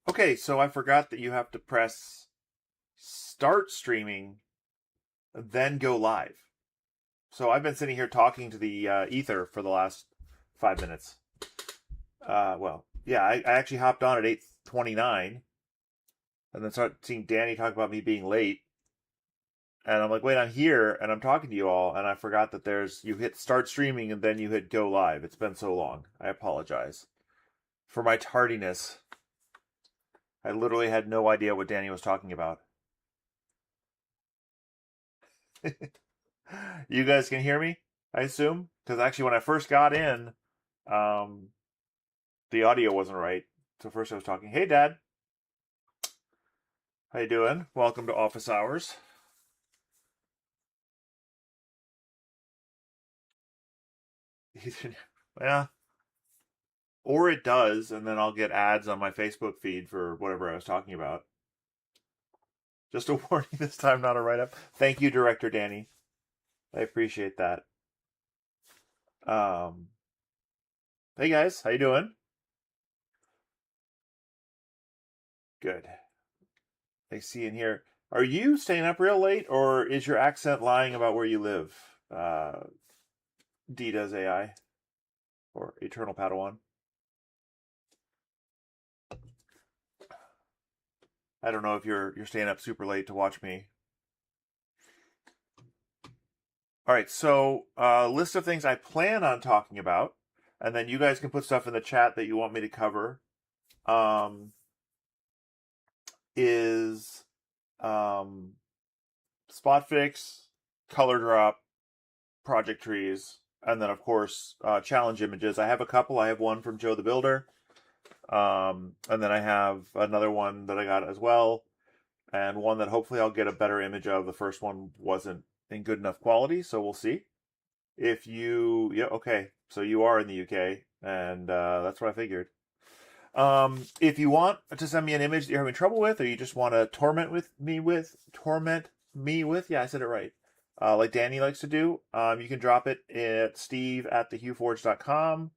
Okay, so I forgot that you have to press start streaming, then go live. So I've been sitting here talking to the ether for the last 5 minutes. Well, yeah, I actually hopped on at 8:29, and then started seeing Danny talk about me being late. And I'm like, wait, I'm here, and I'm talking to you all, and I forgot that you hit start streaming and then you hit go live. It's been so long. I apologize for my tardiness. I literally had no idea what Danny was talking about. You guys can hear me, I assume? Because actually, when I first got in, um, the audio wasn't right. So first I was talking, "Hey, Dad, how you doing? Welcome to office hours." Yeah, or it does, and then I'll get ads on my Facebook feed for whatever I was talking about. Just a warning this time, not a write up. Thank you, Director Danny. I appreciate that. Um, hey guys, how you doing? Good. I see in here. Are you staying up real late, or is your accent lying about where you live? D does AI or Eternal Padawan. I don't know if you're staying up super late to watch me. All right, so list of things I plan on talking about, and then you guys can put stuff in the chat that you want me to cover. Um, is SpotFix, ColorDrop, project trees, and then of course challenge images. I have a couple. I have one from Joe the Builder, and then I have another one that I got as well, and one that hopefully I'll get a better image of. The first one wasn't in good enough quality, so we'll see. If you, yeah, okay, so you are in the UK, and that's what I figured. If you want to send me an image that you're having trouble with, or you just want to torment me with, yeah, I said it right. Like Danny likes to do, you can drop it at steve@thehueforge.com,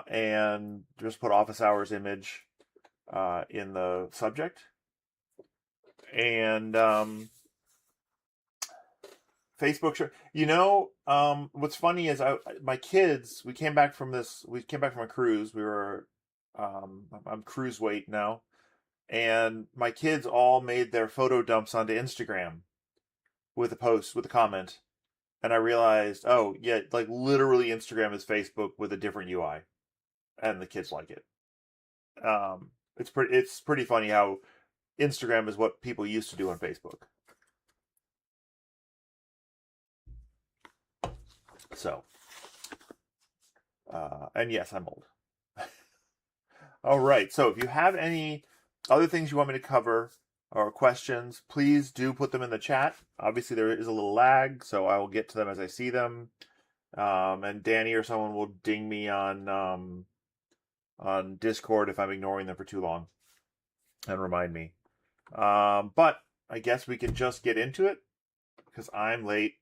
and just put office hours image in the subject. And Facebook, sure. What's funny is my kids. We came back from a cruise. I'm cruise weight now, and my kids all made their photo dumps onto Instagram with a post with a comment, and I realized, oh yeah, like literally Instagram is Facebook with a different UI, and the kids like it. It's pretty funny how Instagram is what people used to do on Facebook. So, and yes, I'm old. All right. So if you have any other things you want me to cover or questions, please do put them in the chat. Obviously, there is a little lag, so I will get to them as I see them. And Danny or someone will ding me on Discord if I'm ignoring them for too long and remind me. But I guess we can just get into it because I'm late.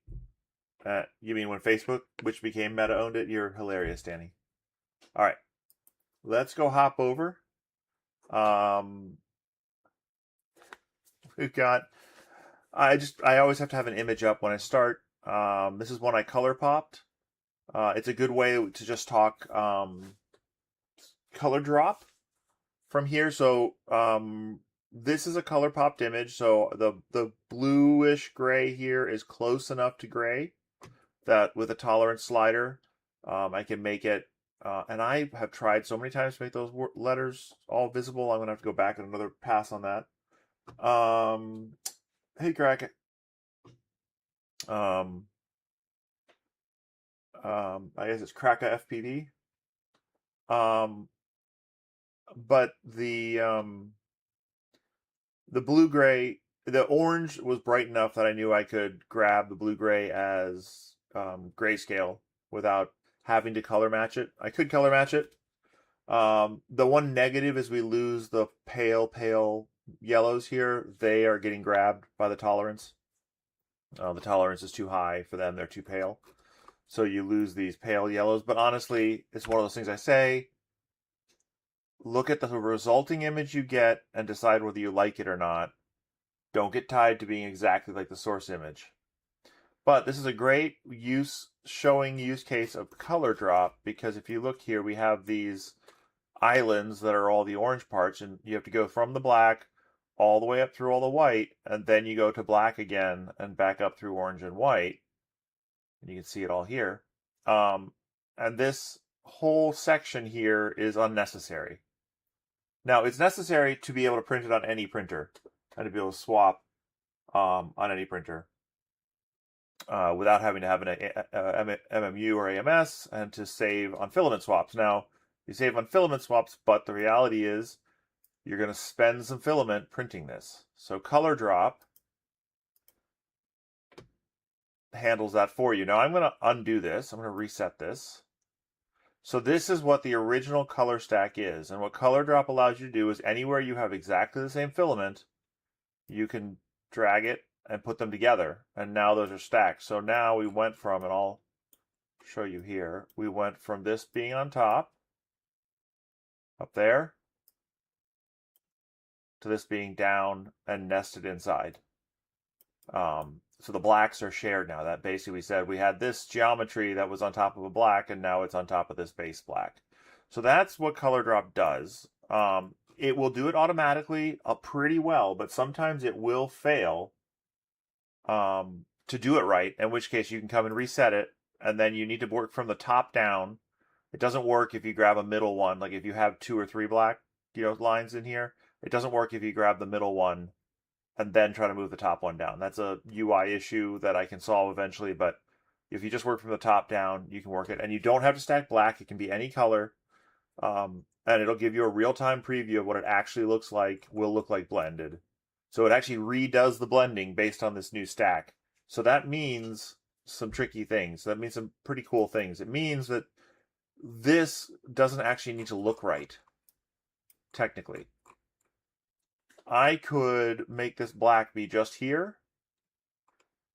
You mean when Facebook, which became Meta, owned it? You're hilarious, Danny. All right. Let's go hop over. We've got. I always have to have an image up when I start. This is one I color popped. It's a good way to just talk color drop from here. So this is a color popped image. So the bluish gray here is close enough to gray that with a tolerance slider, I can make it. And I have tried so many times to make those letters all visible. I'm gonna have to go back and another pass on that. Hey, Crack. Um, I guess it's Kraka FPV. Um, but the blue gray, the orange was bright enough that I knew I could grab the blue gray as grayscale without having to color match it. I could color match it. The one negative is we lose the pale yellows here. They are getting grabbed by the tolerance. The tolerance is too high for them. They're too pale. So you lose these pale yellows. But honestly, it's one of those things I say. look at the resulting image you get and decide whether you like it or not. Don't get tied to being exactly like the source image. But this is a great use case of ColorDrop, because if you look here, we have these islands that are all the orange parts, and you have to go from the black all the way up through all the white, and then you go to black again and back up through orange and white. And you can see it all here. And this whole section here is unnecessary. Now, it's necessary to be able to print it on any printer and to be able to swap on any printer without having to have an MMU or AMS, and to save on filament swaps. Now, you save on filament swaps, but the reality is you're going to spend some filament printing this. So ColorDrop handles that for you. Now I'm going to undo this. I'm going to reset this. So this is what the original color stack is. And what ColorDrop allows you to do is anywhere you have exactly the same filament, you can drag it and put them together. And now those are stacked. So now we went from, and I'll show you here, we went from this being on top, up there, to this being down and nested inside. So the blacks are shared now. That basically, we said we had this geometry that was on top of a black, and now it's on top of this base black. So that's what ColorDrop does. It will do it automatically pretty well, but sometimes it will fail to do it right, in which case you can come and reset it, and then you need to work from the top down. It doesn't work if you grab a middle one, like if you have 2 or 3 black lines in here. It doesn't work if you grab the middle one and then try to move the top one down. That's a UI issue that I can solve eventually, but if you just work from the top down, you can work it. And you don't have to stack black. It can be any color. And it'll give you a real-time preview of what it actually will look like blended. So it actually redoes the blending based on this new stack. So that means some tricky things. That means some pretty cool things. It means that this doesn't actually need to look right, technically. I could make this black be just here.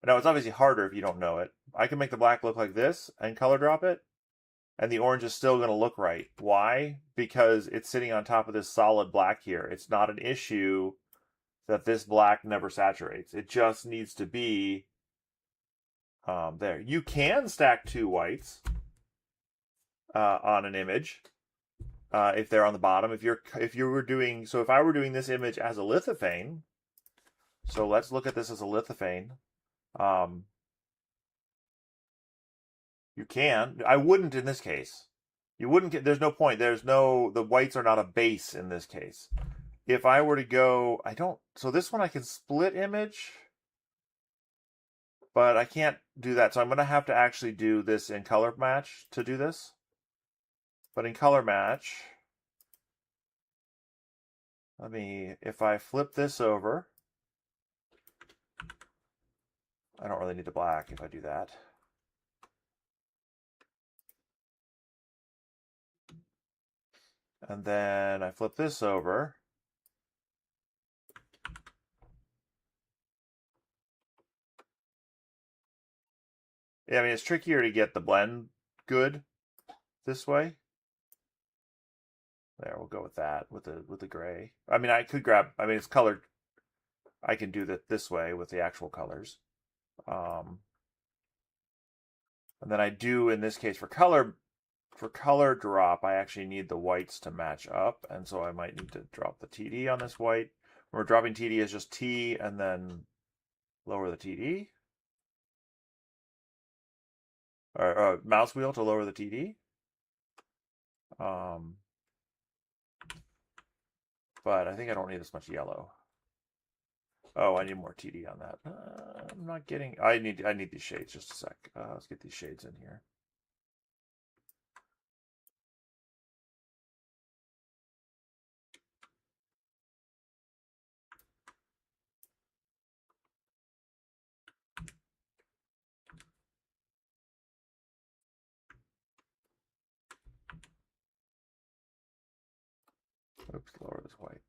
Now, it's obviously harder if you don't know it. I can make the black look like this and ColorDrop it, and the orange is still going to look right. Why? Because it's sitting on top of this solid black here. It's not an issue that this black never saturates. It just needs to be there. You can stack 2 whites on an image. If they're on the bottom, if I were doing this image as a lithophane, so let's look at this as a lithophane. You can. I wouldn't in this case. You wouldn't get. There's no point. The whites are not a base in this case. If I were to go, so this one I can split image, but I can't do that. So I'm going to have to actually do this in color match to do this. But in color match, if I flip this over, I don't really need the black if I do that. And then I flip this over. Yeah, it's trickier to get the blend good this way. There, we'll go with that, with the gray. I could grab, it's colored. I can do that this way with the actual colors. And then I do, in this case, for ColorDrop, I actually need the whites to match up, and so I might need to drop the TD on this white. When we're dropping TD is just T, and then lower the TD. Or mouse wheel to lower the TD. But I think I don't need this much yellow. Oh, I need more TD on that. I'm not getting. I need these shades. Just a sec. Let's get these shades in here. Oops, lower this white.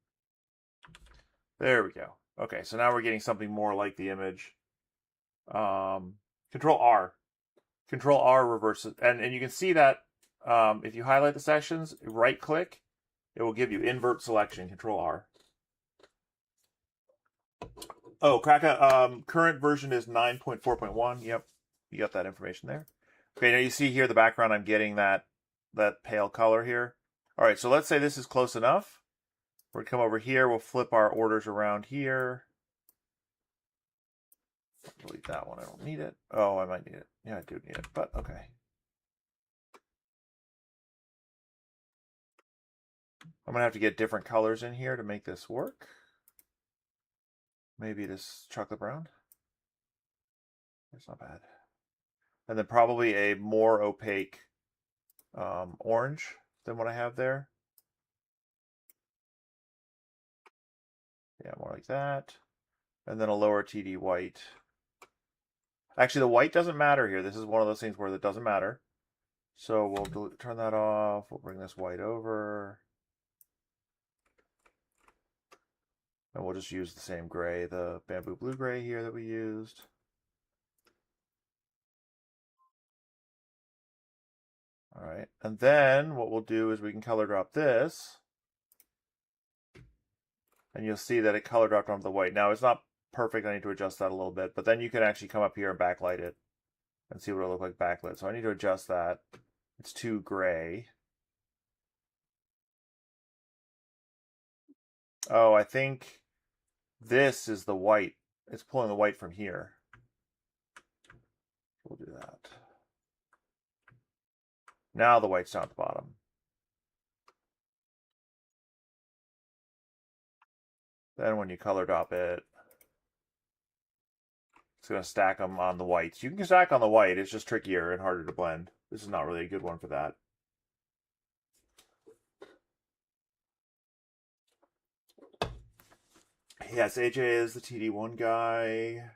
There we go. Okay, so now we're getting something more like the image. Control R. Control R reverses, and you can see that if you highlight the sections, right click, it will give you invert selection, Control R. Oh, Kraka, current version is 9.4.1. Yep, you got that information there. Okay, now you see here the background, I'm getting that pale color here. All right, so let's say this is close enough. We're going to come over here, we'll flip our orders around here. Delete that one, I don't need it. Oh, I might need it. Yeah, I do need it, but okay. I'm going to have to get different colors in here to make this work. Maybe this chocolate brown. It's not bad. And then probably a more opaque orange than what I have there. Yeah, more like that. And then a lower TD white. Actually, the white doesn't matter here. This is one of those things where it doesn't matter. So we'll turn that off. We'll bring this white over. And we'll just use the same gray, the bamboo blue gray here that we used. All right, and then what we'll do is we can color drop this. And you'll see that it color dropped onto the white. Now, it's not perfect. I need to adjust that a little bit. But then you can actually come up here and backlight it and see what it'll look like backlit. So I need to adjust that. It's too gray. Oh, I think this is the white. It's pulling the white from here. We'll do that. Now the white's down at the bottom. Then when you color drop it, it's going to stack them on the whites. You can stack on the white. It's just trickier and harder to blend. This is not really a good one for that. Yes, AJ is the TD1 guy.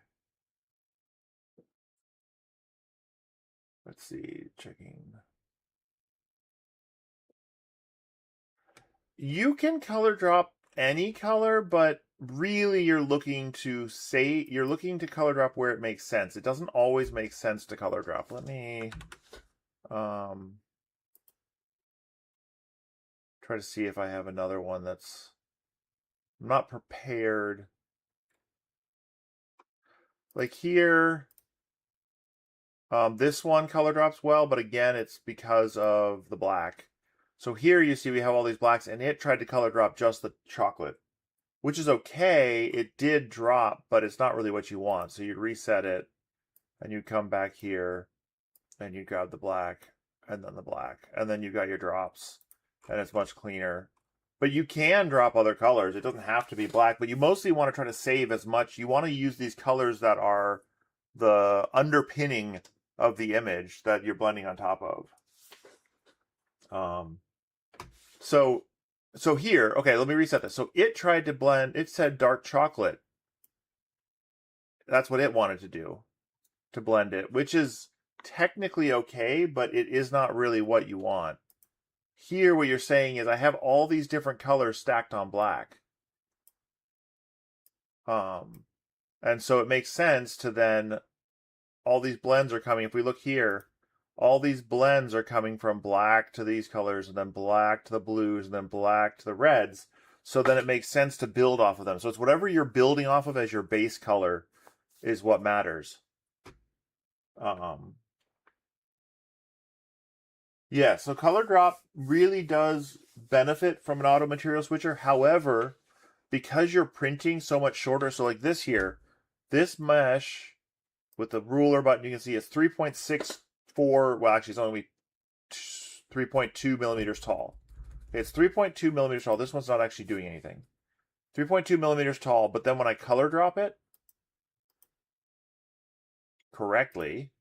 Let's see, checking. You can color drop any color, but really you're looking to color drop where it makes sense. It doesn't always make sense to color drop. Let me try to see if I have another one that's I'm not prepared. Like here, this one color drops well, but again, it's because of the black. So here you see we have all these blacks, and it tried to color drop just the chocolate, which is okay. It did drop, but it's not really what you want. So you'd reset it, and you'd come back here, and you grab the black, and then the black, and then you've got your drops, and it's much cleaner. But you can drop other colors. It doesn't have to be black, but you mostly want to try to save as much. You want to use these colors that are the underpinning of the image that you're blending on top of. So here, okay, let me reset this. So it tried to blend, it said dark chocolate. That's what it wanted to do, to blend it, which is technically okay, but it is not really what you want. Here, what you're saying is I have all these different colors stacked on black. And so it makes sense to then, all these blends are coming, if we look here, all these blends are coming from black to these colors, and then black to the blues, and then black to the reds. So then it makes sense to build off of them. So it's whatever you're building off of as your base color is what matters. Yeah, so color drop really does benefit from an auto material switcher. However, because you're printing so much shorter, so like this here, this mesh with the ruler button, you can see it's 3.64, well, actually it's only 3.2 millimeters tall. Okay, it's 3.2 millimeters tall. This one's not actually doing anything. 3.2 millimeters tall, but then when I color drop it correctly,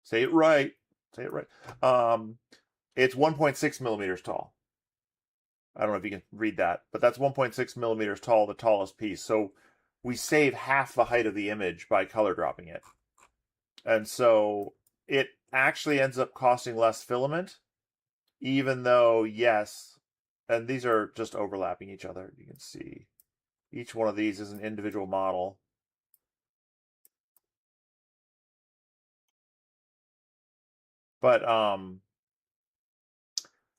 say it right, it's 1.6 millimeters tall. I don't know if you can read that, but that's 1.6 millimeters tall, the tallest piece. So we save half the height of the image by color dropping it. And so it actually ends up costing less filament, even though, yes, and these are just overlapping each other. You can see each one of these is an individual model. But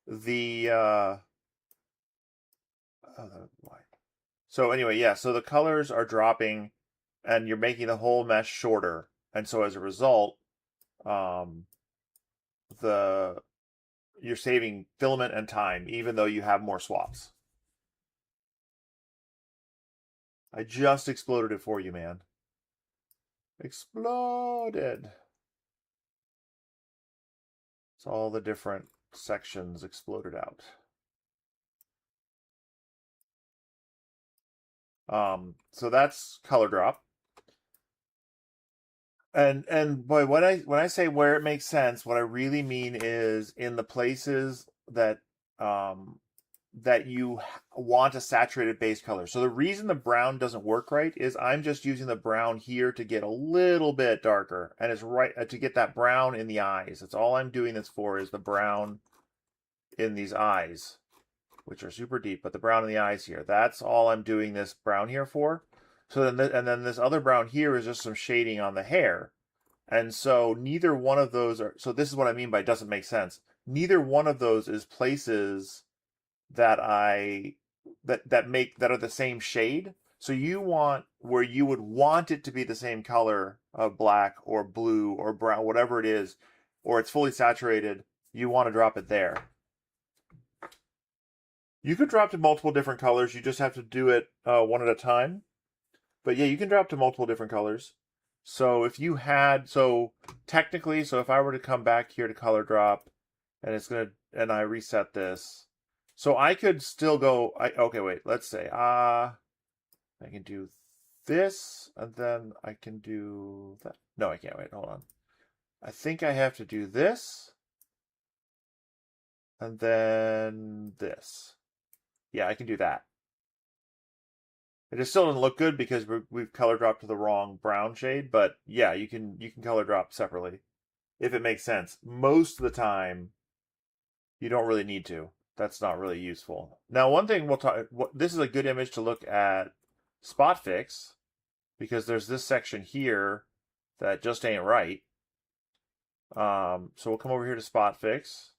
the so anyway, yeah, so the colors are dropping and you're making the whole mesh shorter. And so as a result, um, the you're saving filament and time, even though you have more swaps. I just exploded it for you, man. Exploded. So all the different sections exploded out. So that's ColorDrop. And boy, when I say where it makes sense, what I really mean is in the places that that you want a saturated base color. So the reason the brown doesn't work right is I'm just using the brown here to get a little bit darker, and it's right to get that brown in the eyes. That's all I'm doing this for, is the brown in these eyes, which are super deep, but the brown in the eyes here. That's all I'm doing this brown here for. So then, and then this other brown here is just some shading on the hair. And so neither one of those are, so this is what I mean by doesn't make sense. Neither one of those is places that that are the same shade. So you want where you would want it to be the same color of black or blue or brown, whatever it is, or it's fully saturated, you want to drop it there. You could drop to multiple different colors. You just have to do it one at a time. But yeah, you can drop to multiple different colors. So if you had, so technically, so if I were to come back here to ColorDrop and it's going to, and I reset this, so I could still go, okay, wait, let's say, I can do this and then I can do that. No, I can't, wait, hold on. I think I have to do this and then this. Yeah, I can do that. It just still doesn't look good because we've color dropped to the wrong brown shade, but yeah, you can color drop separately if it makes sense. Most of the time, you don't really need to. That's not really useful. Now, one thing we'll talk. This is a good image to look at SpotFix because there's this section here that just ain't right. So we'll come over here to SpotFix,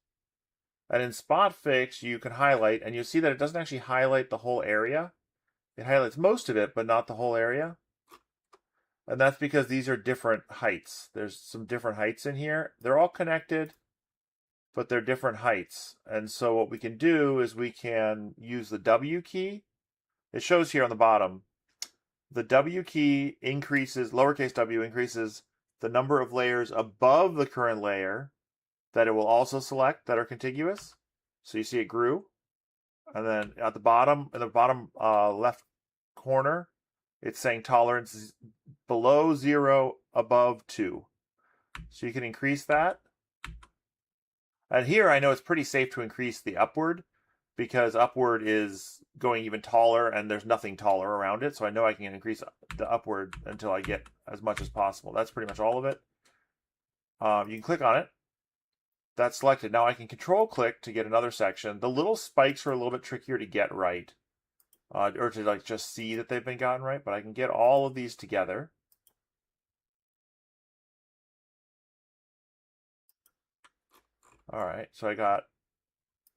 and in SpotFix you can highlight, and you'll see that it doesn't actually highlight the whole area. It highlights most of it, but not the whole area. And that's because these are different heights. There's some different heights in here. They're all connected, but they're different heights. And so what we can do is we can use the W key. It shows here on the bottom. The W key increases, lowercase w increases the number of layers above the current layer that it will also select that are contiguous. So you see it grew. And then at the bottom, in the bottom left corner, it's saying tolerance is below 0, above 2. So you can increase that. And here I know it's pretty safe to increase the upward because upward is going even taller and there's nothing taller around it. So I know I can increase the upward until I get as much as possible. That's pretty much all of it. You can click on it. That's selected. Now I can control click to get another section. The little spikes are a little bit trickier to get right. Or to like just see that they've been gotten right, but I can get all of these together. All right, so I got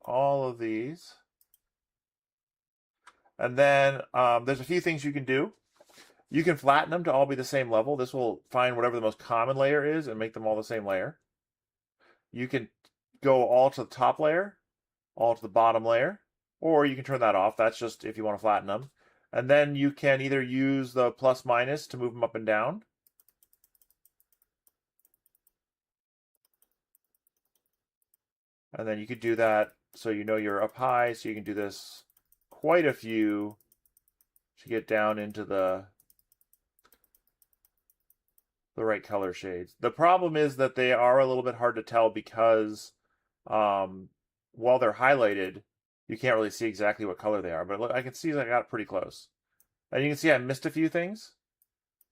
all of these. And then there's a few things you can do. You can flatten them to all be the same level. This will find whatever the most common layer is and make them all the same layer. You can go all to the top layer, all to the bottom layer, or you can turn that off. That's just if you want to flatten them. And then you can either use the plus minus to move them up and down. And then you could do that so you know you're up high, so you can do this quite a few to get down into the right color shades. The problem is that they are a little bit hard to tell because while they're highlighted, you can't really see exactly what color they are. But look, I can see I got pretty close. And you can see I missed a few things.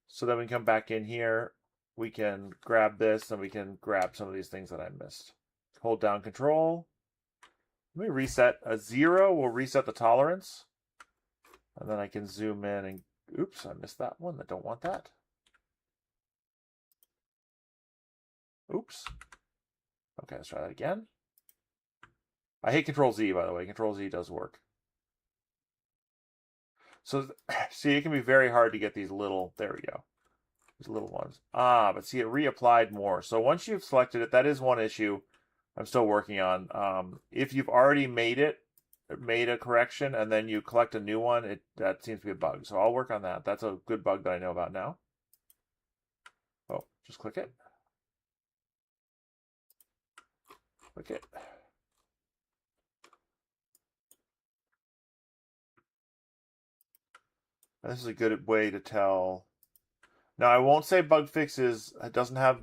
So then we come back in here, we can grab this, and we can grab some of these things that I missed. Hold down Control. Let me reset. A 0 will reset the tolerance. And then I can zoom in and, oops, I missed that one. I don't want that. Oops. Okay, let's try that again. I hate Control Z, by the way. Control Z does work. So, see, it can be very hard to get these little, there we go, these little ones. Ah, but see, it reapplied more. So once you've selected it, that is one issue I'm still working on. If you've already made a correction, and then you collect a new one, that seems to be a bug. So I'll work on that. That's a good bug that I know about now. Oh, just click it. Click it. And this is a good way to tell. Now, I won't say bug fixes. It doesn't have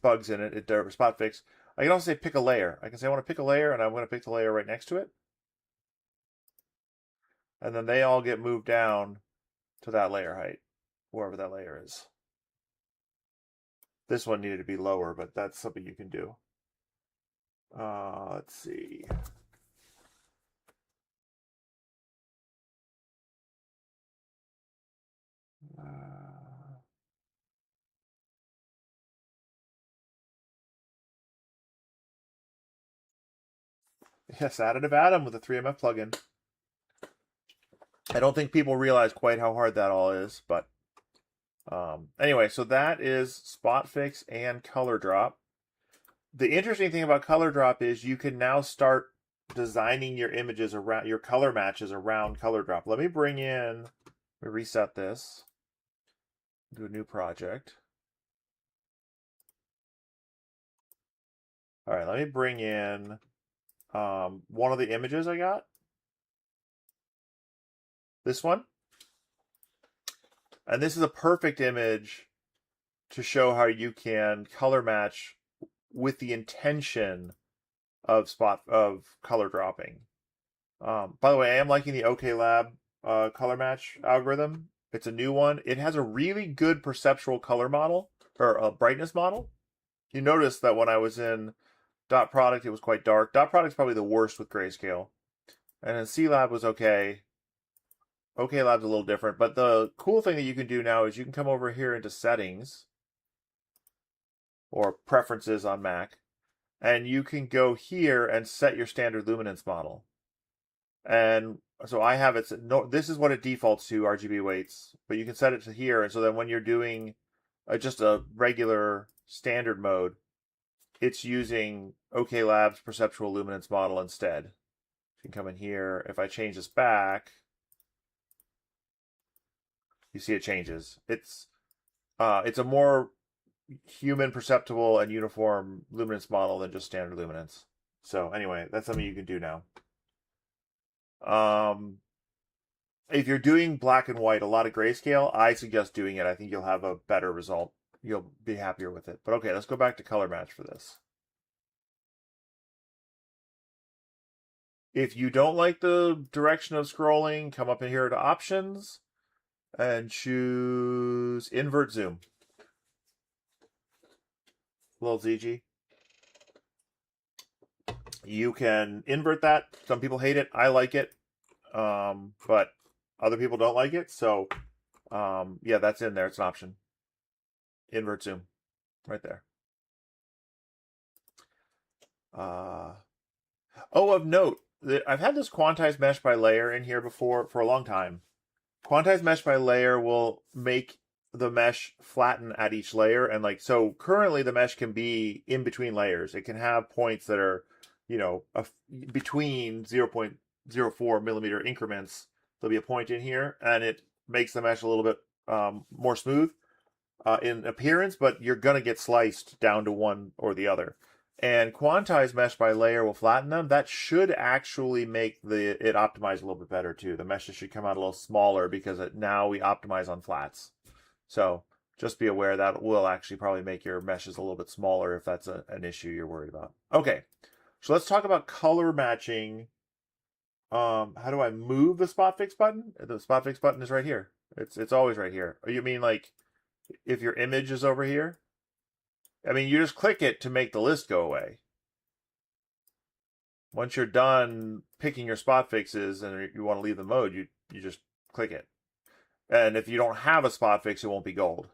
bugs in it. Spot fix. I can also say pick a layer. I can say I want to pick a layer, and I'm going to pick the layer right next to it. And then they all get moved down to that layer height, wherever that layer is. This one needed to be lower, but that's something you can do. Let's see. Yes, additive atom with a 3MF plugin. I don't think people realize quite how hard that all is, but anyway, so that is SpotFix and ColorDrop. The interesting thing about ColorDrop is you can now start designing your images around your color matches around ColorDrop. Let me reset this. Do a new project. All right, let me bring in one of the images I got. This one. And this is a perfect image to show how you can color match with the intention of color dropping. By the way, I am liking the OK Lab color match algorithm. It's a new one. It has a really good perceptual color model, or a brightness model. You notice that when I was in dot product, it was quite dark. Dot product is probably the worst with grayscale. And then C Lab was okay. OK Lab's a little different. But the cool thing that you can do now is you can come over here into settings or preferences on Mac, and you can go here and set your standard luminance model. And so I have it, this is what it defaults to, RGB weights, but you can set it to here. And so then when you're doing just a regular standard mode, it's using OK Labs perceptual luminance model instead. You can come in here. If I change this back, you see it changes. It's a more human perceptible and uniform luminance model than just standard luminance. So anyway, that's something you can do now. If you're doing black and white, a lot of grayscale, I suggest doing it. I think you'll have a better result. You'll be happier with it. But okay, let's go back to color match for this. If you don't like the direction of scrolling, come up in here to options and choose invert zoom. Little ZG. You can invert that. Some people hate it. I like it. But other people don't like it. So, yeah, that's in there. It's an option. Invert zoom. Right there. Oh, of note, I've had this quantized mesh by layer in here before for a long time. Quantized mesh by layer will make the mesh flatten at each layer. And so currently the mesh can be in between layers. It can have points that are, between 0.04 millimeter increments. There'll be a point in here, and it makes the mesh a little bit more smooth in appearance, but you're going to get sliced down to one or the other. And quantized mesh by layer will flatten them. That should actually make it optimize a little bit better too. The meshes should come out a little smaller because now we optimize on flats. So just be aware that will actually probably make your meshes a little bit smaller if that's an issue you're worried about. Okay, so let's talk about color matching. How do I move the SpotFix button? The SpotFix button is right here. It's always right here. You mean if your image is over here? I mean, you just click it to make the list go away. Once you're done picking your spot fixes and you want to leave the mode, you just click it. And if you don't have a spot fix, it won't be gold.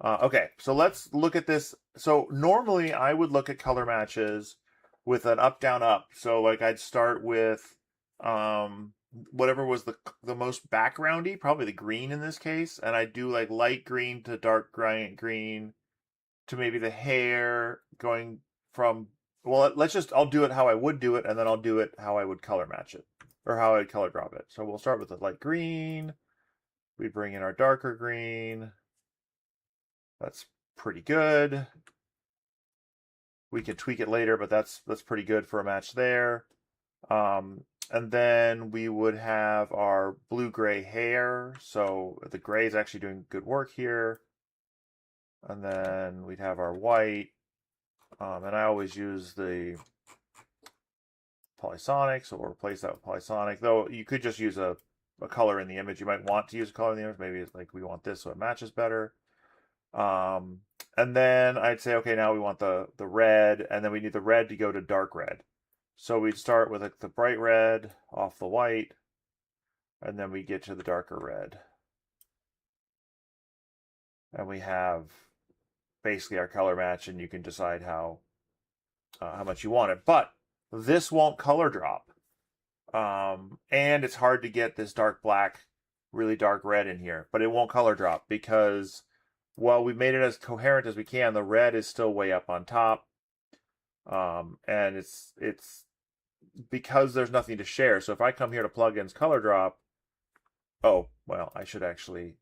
Okay, so let's look at this. So normally I would look at color matches with an up, down, up. So like I'd start with whatever was the most backgroundy, probably the green in this case, and I'd do like light green to dark green to maybe the hair going from, well, I'll do it how I would do it, and then I'll do it how I would color match it, or how I'd color drop it. So we'll start with the light green. We bring in our darker green. That's pretty good. We can tweak it later, but that's pretty good for a match there. And then we would have our blue-gray hair. So the gray is actually doing good work here. And then we'd have our white. And I always use the Polysonic, so we'll replace that with Polysonic. Though you could just use a color in the image. You might want to use a color in the image. Maybe it's like we want this so it matches better. And then I'd say, okay, now we want the red, and then we need the red to go to dark red. So we'd start with the bright red off the white, and then we get to the darker red. And we have basically our color match, and you can decide how much you want it. But this won't color drop. And it's hard to get this dark black, really dark red in here, but it won't color drop because, well, we made it as coherent as we can. The red is still way up on top. And it's because there's nothing to share. So if I come here to plugins color drop, oh, well, I should actually,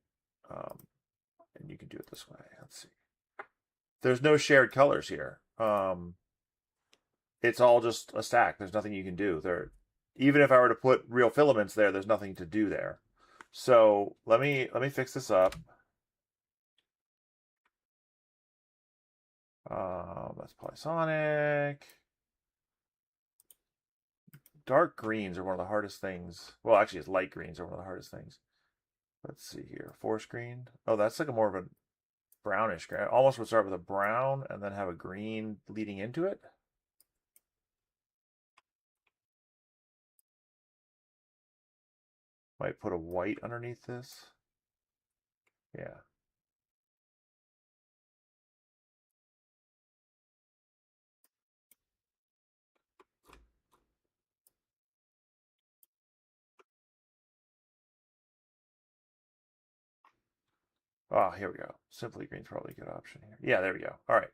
and you can do it this way. Let's see. There's no shared colors here. It's all just a stack. There's nothing you can do there. Even if I were to put real filaments there, there's nothing to do there. So let me fix this up. That's Polysonic. Dark greens are one of the hardest things. Well, actually, it's light greens are one of the hardest things. Let's see here. Forest green. Oh, that's like a more of a brownish green. I almost would start with a brown and then have a green leading into it. Might put a white underneath this. Yeah. Oh, here we go. Simply green's probably a good option here. Yeah, there we go. All right.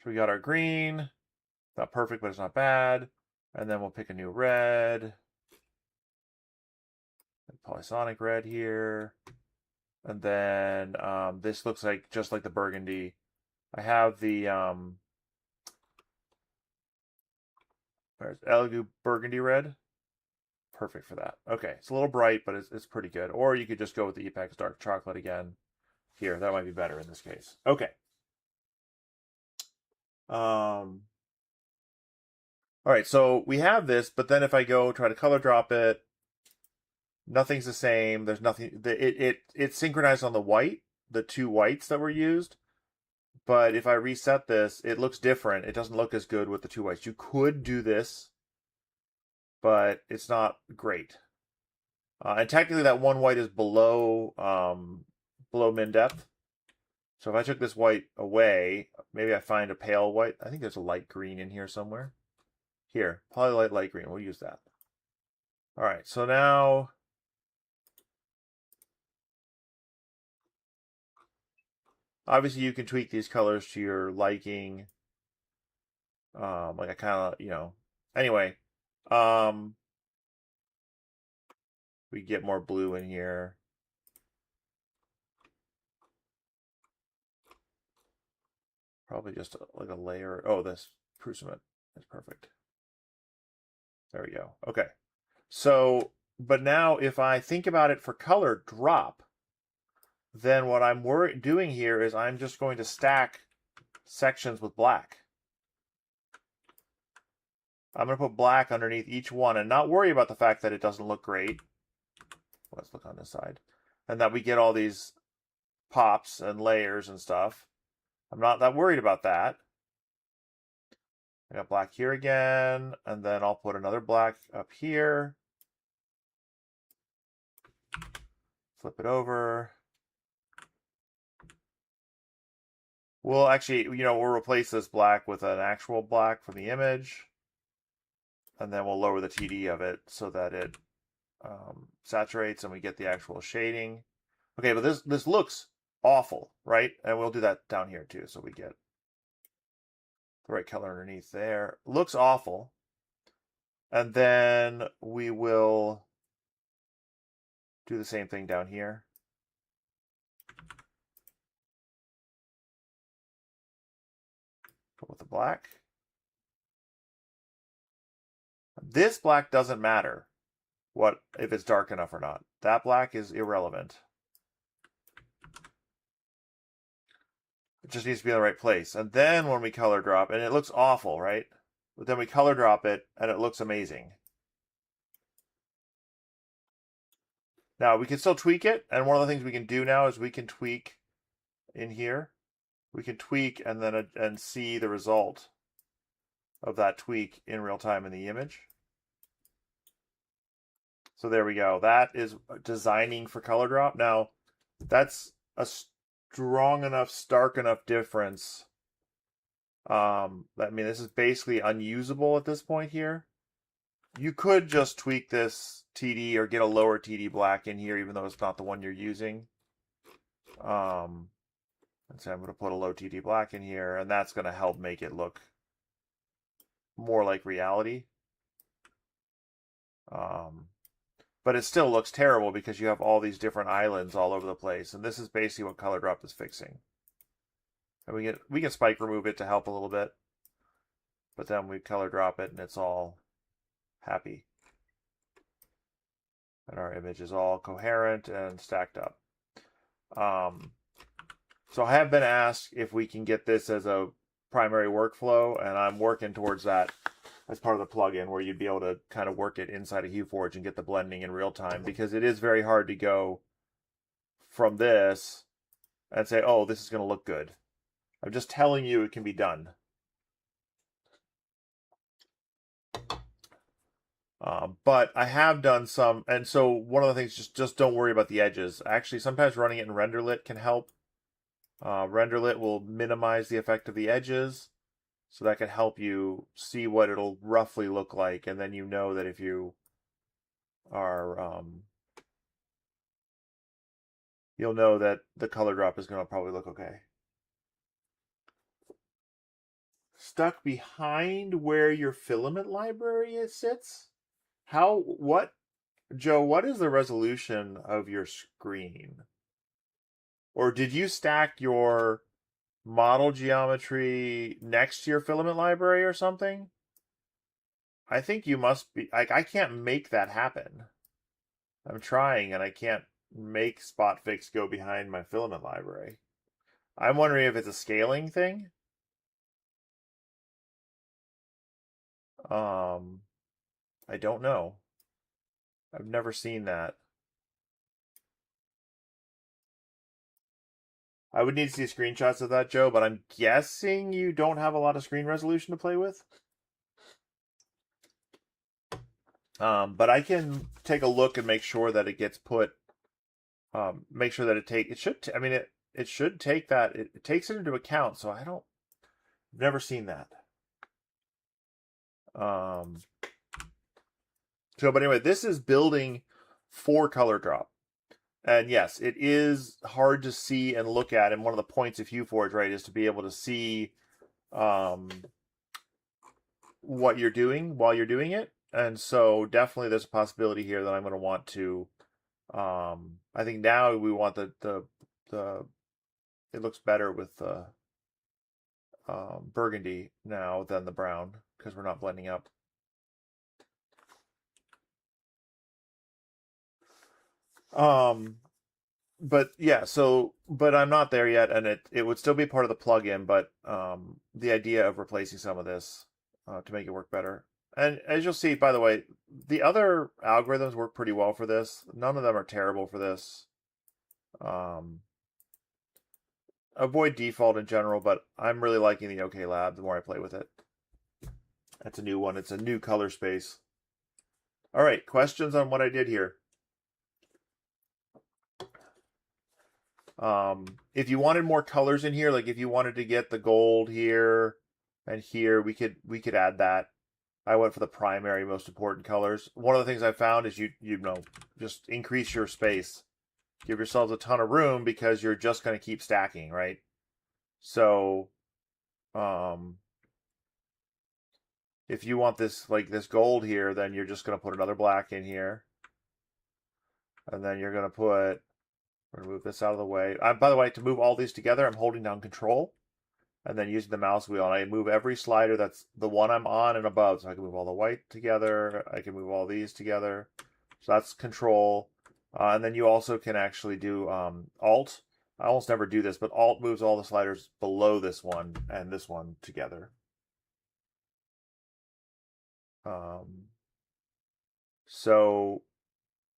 So we got our green. Not perfect, but it's not bad. And then we'll pick a new red. Polysonic red here. And then this looks like just like the burgundy. I have the where's Elegoo burgundy red. Perfect for that. Okay, it's a little bright, but it's pretty good. Or you could just go with the Apex dark chocolate again. Here, that might be better in this case. Okay. All right, so we have this, but then if I go try to color drop it, nothing's the same. There's nothing. It's synchronized on the white, the two whites that were used. But if I reset this, it looks different. It doesn't look as good with the two whites. You could do this, but it's not great. And technically, that one white is below min depth. So if I took this white away, maybe I find a pale white. I think there's a light green in here somewhere. Here, probably light green. We'll use that. All right, so now obviously you can tweak these colors to your liking. Like I kind of, anyway, we get more blue in here. Probably just like a layer. Oh, this Prusimate is perfect. There we go. Okay. So, but now if I think about it for color drop, then what I'm doing here is I'm just going to stack sections with black. I'm going to put black underneath each one and not worry about the fact that it doesn't look great. Let's look on this side. And that we get all these pops and layers and stuff. I'm not that worried about that. I got black here again, and then I'll put another black up here. Flip it over. We'll actually, we'll replace this black with an actual black from the image. And then we'll lower the TD of it so that it saturates and we get the actual shading. Okay, but this looks awful, right? And we'll do that down here too, so we get the right color underneath there. Looks awful. And then we will do the same thing down here. Go with the black. This black doesn't matter what if it's dark enough or not. That black is irrelevant. It just needs to be in the right place. And then when we color drop, and it looks awful, right? But then we color drop it and it looks amazing. Now we can still tweak it. And one of the things we can do now is we can tweak in here. We can tweak and then and see the result of that tweak in real time in the image. So there we go. That is designing for color drop. Now that's a strong enough, stark enough difference. I mean, this is basically unusable at this point here. You could just tweak this TD or get a lower TD black in here, even though it's not the one you're using. And so I'm going to put a low TD black in here, and that's going to help make it look more like reality. But it still looks terrible because you have all these different islands all over the place, and this is basically what color drop is fixing. And we can spike remove it to help a little bit, but then we color drop it and it's all happy. And our image is all coherent and stacked up. So I have been asked if we can get this as a primary workflow, and I'm working towards that as part of the plugin where you'd be able to kind of work it inside of HueForge and get the blending in real time, because it is very hard to go from this and say, oh, this is going to look good. I'm just telling you it can be done. But I have done some, and so one of the things, just don't worry about the edges. Actually, sometimes running it in RenderLit can help. RenderLit will minimize the effect of the edges, so that can help you see what it'll roughly look like, and then you know that if you are, you'll know that the color drop is going to probably look okay. Stuck behind where your filament library sits? Joe, what is the resolution of your screen? Or did you stack your model geometry next to your filament library or something? I think you must be. I can't make that happen. I'm trying and I can't make SpotFix go behind my filament library. I'm wondering if it's a scaling thing. I don't know. I've never seen that. I would need to see screenshots of that, Joe, but I'm guessing you don't have a lot of screen resolution to play with. But I can take a look and make sure that it gets put. Make sure that it should. I mean, it should take that. It takes it into account. So I've never seen that. So, but anyway, this is building for color drop. And yes, it is hard to see and look at. And one of the points of HueForge, right, is to be able to see what you're doing while you're doing it. And so definitely there's a possibility here that I'm going to want to, I think now we want the it looks better with the burgundy now than the brown, because we're not blending up. But yeah, but I'm not there yet, and it would still be part of the plugin, but the idea of replacing some of this to make it work better. And as you'll see, by the way, the other algorithms work pretty well for this. None of them are terrible for this. Avoid default in general, but I'm really liking the OK Lab the more I play with it. That's a new one. It's a new color space. All right, questions on what I did here? If you wanted more colors in here, like if you wanted to get the gold here and here, we could add that. I went for the primary most important colors. One of the things I found is you just increase your space. Give yourselves a ton of room because you're just going to keep stacking, right? So if you want this, like this gold here, then you're just going to put another black in here. And then you're going to put, we're going to move this out of the way. By the way, to move all these together, I'm holding down Control and then using the mouse wheel. And I move every slider that's the one I'm on and above. So I can move all the white together. I can move all these together. So that's Control. And then you also can actually do Alt. I almost never do this, but Alt moves all the sliders below this one and this one together. So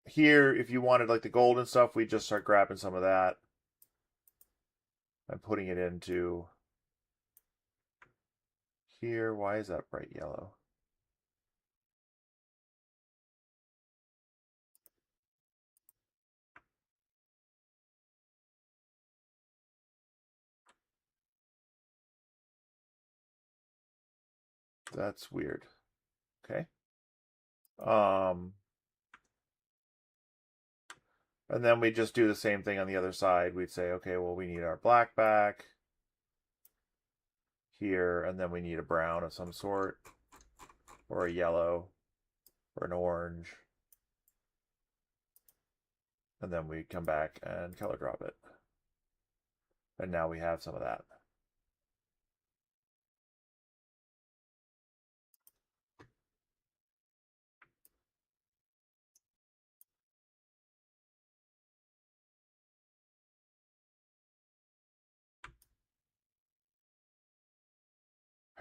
here, if you wanted like the gold and stuff, we just start grabbing some of that and putting it into here. Why is that bright yellow? That's weird. Okay. And then we just do the same thing on the other side. We'd say, okay, well, we need our black back here, and then we need a brown of some sort, or a yellow, or an orange. And then we come back and color drop it. And now we have some of that.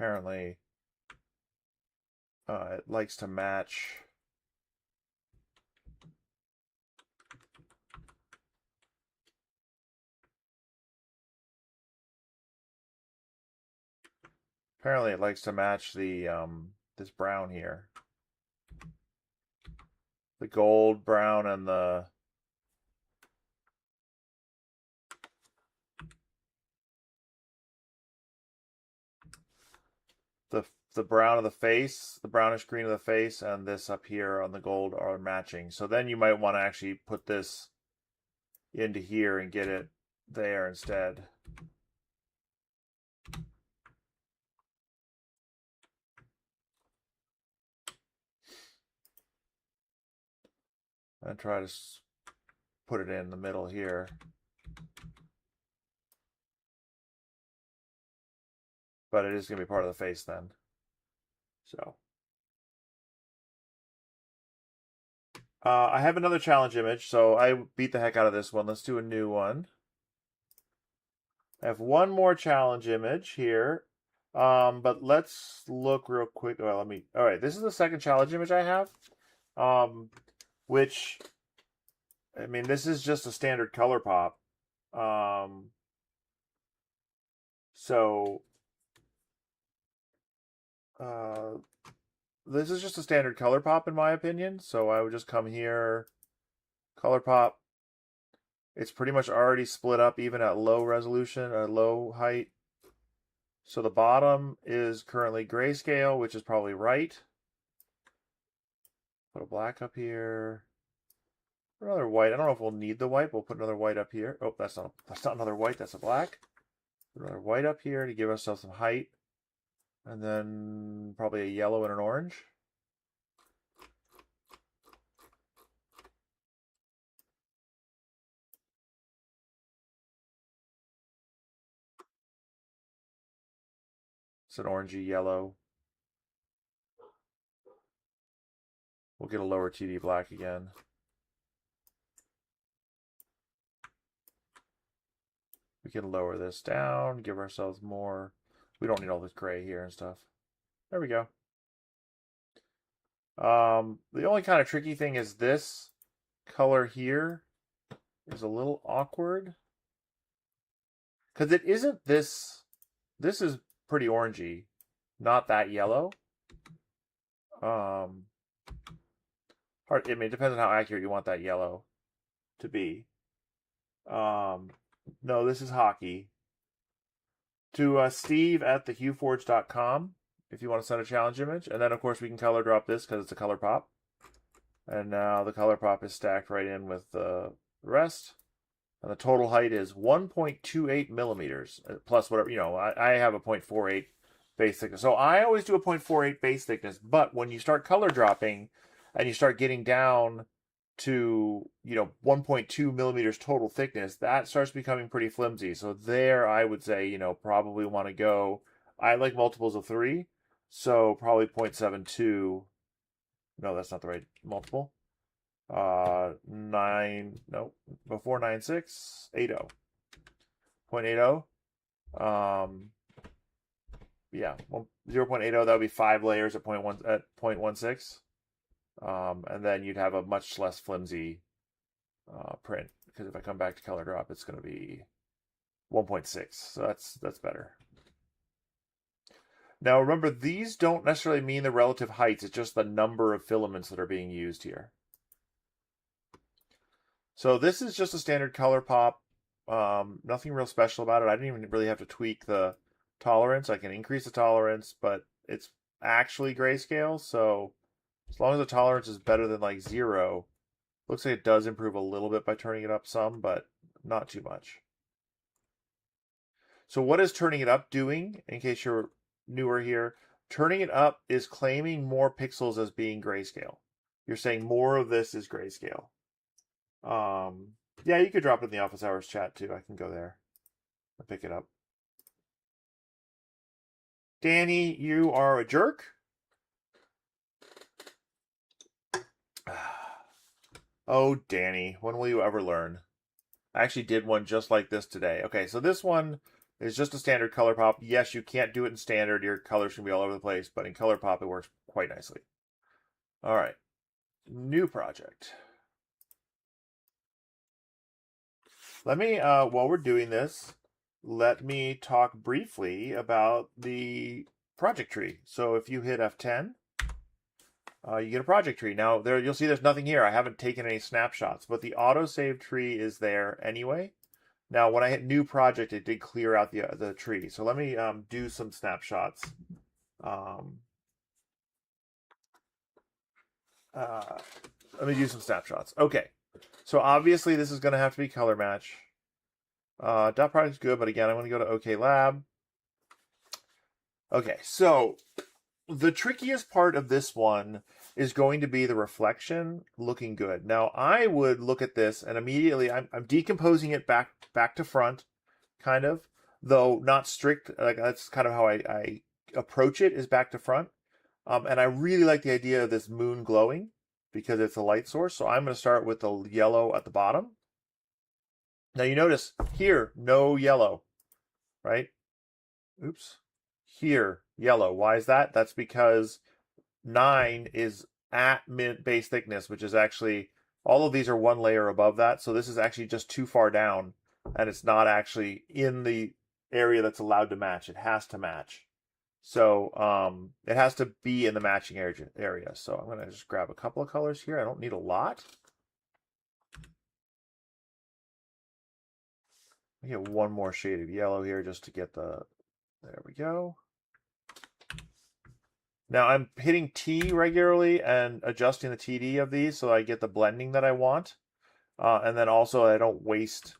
Apparently, it likes to match the this brown here. The gold, brown, and the brown of the face, the brownish green of the face, and this up here on the gold are matching. So then you might want to actually put this into here and get it there instead. And try to put it in the middle here. But it is going to be part of the face then. So I have another challenge image, so I beat the heck out of this one. Let's do a new one. I have one more challenge image here, but let's look real quick. Well, all right, this is the second challenge image I have, which, I mean, this is just a standard color pop. So this is just a standard color pop in my opinion. So I would just come here, color pop. It's pretty much already split up even at low resolution or low height. So the bottom is currently grayscale, which is probably right. Put a black up here. Put another white. I don't know if we'll need the white. We'll put another white up here. Oh, that's not another white. That's a black. Put another white up here to give ourselves some height. And then probably a yellow and an orange. It's an orangey yellow. We'll get a lower TD black again. We can lower this down, give ourselves more. We don't need all this gray here and stuff. There we go. The only kind of tricky thing is this color here is a little awkward. Because it isn't this. This is pretty orangey, not that yellow. Hard. I mean, it depends on how accurate you want that yellow to be. No, this is hockey. To Steve at thehueforge.com. if you want to send a challenge image. And then, of course, we can color drop this because it's a color pop. And now the color pop is stacked right in with the rest. And the total height is 1.28 millimeters, plus whatever, I have a 0.48 base thickness. So I always do a 0.48 base thickness, but when you start color dropping and you start getting down to, 1.2 millimeters total thickness, that starts becoming pretty flimsy. So there I would say, probably want to go, I like multiples of 3, so probably 0.72. No, that's not the right multiple. 9, no, before 96, 80. 0.80. Yeah, 0.80, that would be 5 layers at 0.16. And then you'd have a much less flimsy print, because if I come back to color drop, it's going to be 1.6. So that's better. Now remember, these don't necessarily mean the relative heights, it's just the number of filaments that are being used here. So this is just a standard color pop. Nothing real special about it. I didn't even really have to tweak the tolerance. I can increase the tolerance, but it's actually grayscale. So as long as the tolerance is better than like 0, looks like it does improve a little bit by turning it up some, but not too much. So what is turning it up doing, in case you're newer here? Turning it up is claiming more pixels as being grayscale. You're saying more of this is grayscale. Yeah, you could drop it in the office hours chat too. I can go there and pick it up. Danny, you are a jerk. Oh, Danny, when will you ever learn? I actually did one just like this today. Okay, so this one is just a standard color pop. Yes, you can't do it in standard. Your colors can be all over the place, but in color pop, it works quite nicely. All right, new project. Let me, while we're doing this, let me talk briefly about the project tree. So if you hit F10, you get a project tree. Now there, you'll see there's nothing here. I haven't taken any snapshots, but the autosave tree is there anyway. Now when I hit new project, it did clear out the tree. So let me do some snapshots. Let me do some snapshots. Okay. So obviously this is going to have to be color match. Dot product is good, but again, I'm going to go to OK Lab. Okay, so the trickiest part of this one is going to be the reflection looking good. Now I would look at this and immediately I'm decomposing it back to front, kind of, though not strict. Like that's kind of how I approach it, is back to front. And I really like the idea of this moon glowing, because it's a light source. So I'm going to start with the yellow at the bottom. Now you notice here, no yellow, right? Oops. Here, yellow. Why is that? That's because 9 is at base thickness, which is actually, all of these are one layer above that. So this is actually just too far down, and it's not actually in the area that's allowed to match. It has to match. So it has to be in the matching area. So I'm going to just grab a couple of colors here. I don't need a lot. I get one more shade of yellow here just to get the, there we go. Now I'm hitting T regularly and adjusting the TD of these so I get the blending that I want. And then also I don't waste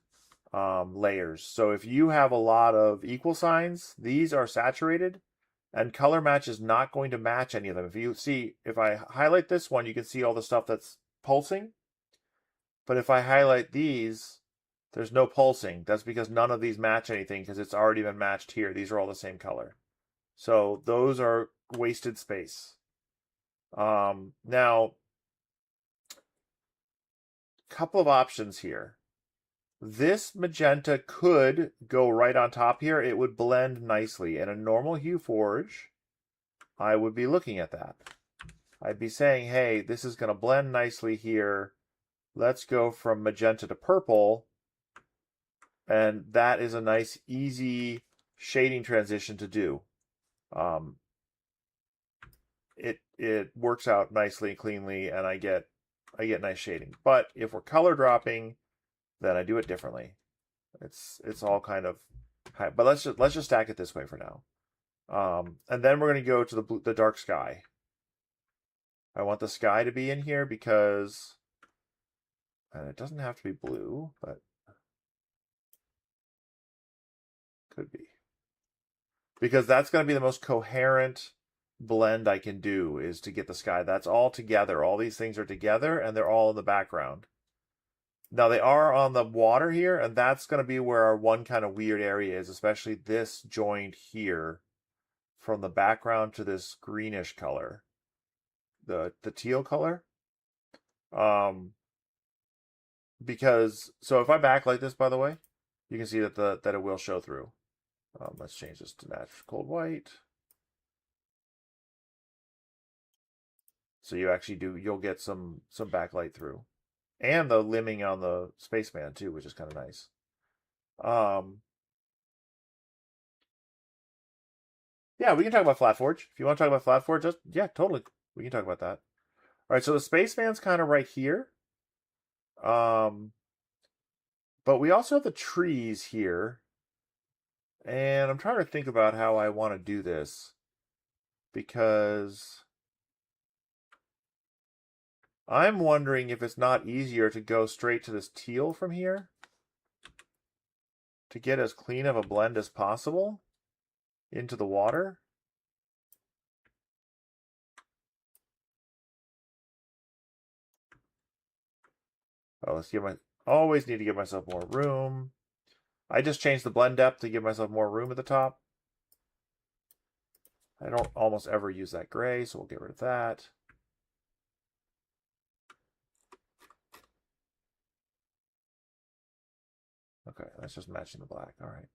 layers. So if you have a lot of equal signs, these are saturated, and color match is not going to match any of them. If you see, if I highlight this one, you can see all the stuff that's pulsing. But if I highlight these, there's no pulsing. That's because none of these match anything, because it's already been matched here. These are all the same color. So those are wasted space. Now, couple of options here. This magenta could go right on top here. It would blend nicely. In a normal HueForge, I would be looking at that. I'd be saying, hey, this is going to blend nicely here. Let's go from magenta to purple. And that is a nice, easy shading transition to do. It works out nicely and cleanly, and I get nice shading. But if we're color dropping, then I do it differently. It's all kind of high. But let's just stack it this way for now. And then we're going to go to the dark sky. I want the sky to be in here because, and it doesn't have to be blue, but could be. Because that's going to be the most coherent blend I can do, is to get the sky. That's all together. All these things are together and they're all in the background. Now they are on the water here, and that's going to be where our one kind of weird area is, especially this joined here from the background to this greenish color, the teal color. Because so if I backlight this, by the way, you can see that that it will show through. Let's change this to match cold white. So you actually you'll get some backlight through. And the limbing on the spaceman too, which is kind of nice. Yeah, we can talk about FlatForge. If you want to talk about FlatForge, just yeah, totally. We can talk about that. All right, so the spaceman's kind of right here. But we also have the trees here. And I'm trying to think about how I want to do this. Because I'm wondering if it's not easier to go straight to this teal from here to get as clean of a blend as possible into the water. Oh, always need to give myself more room. I just changed the blend depth to give myself more room at the top. I don't almost ever use that gray, so we'll get rid of that. Okay, that's just matching the black. All right.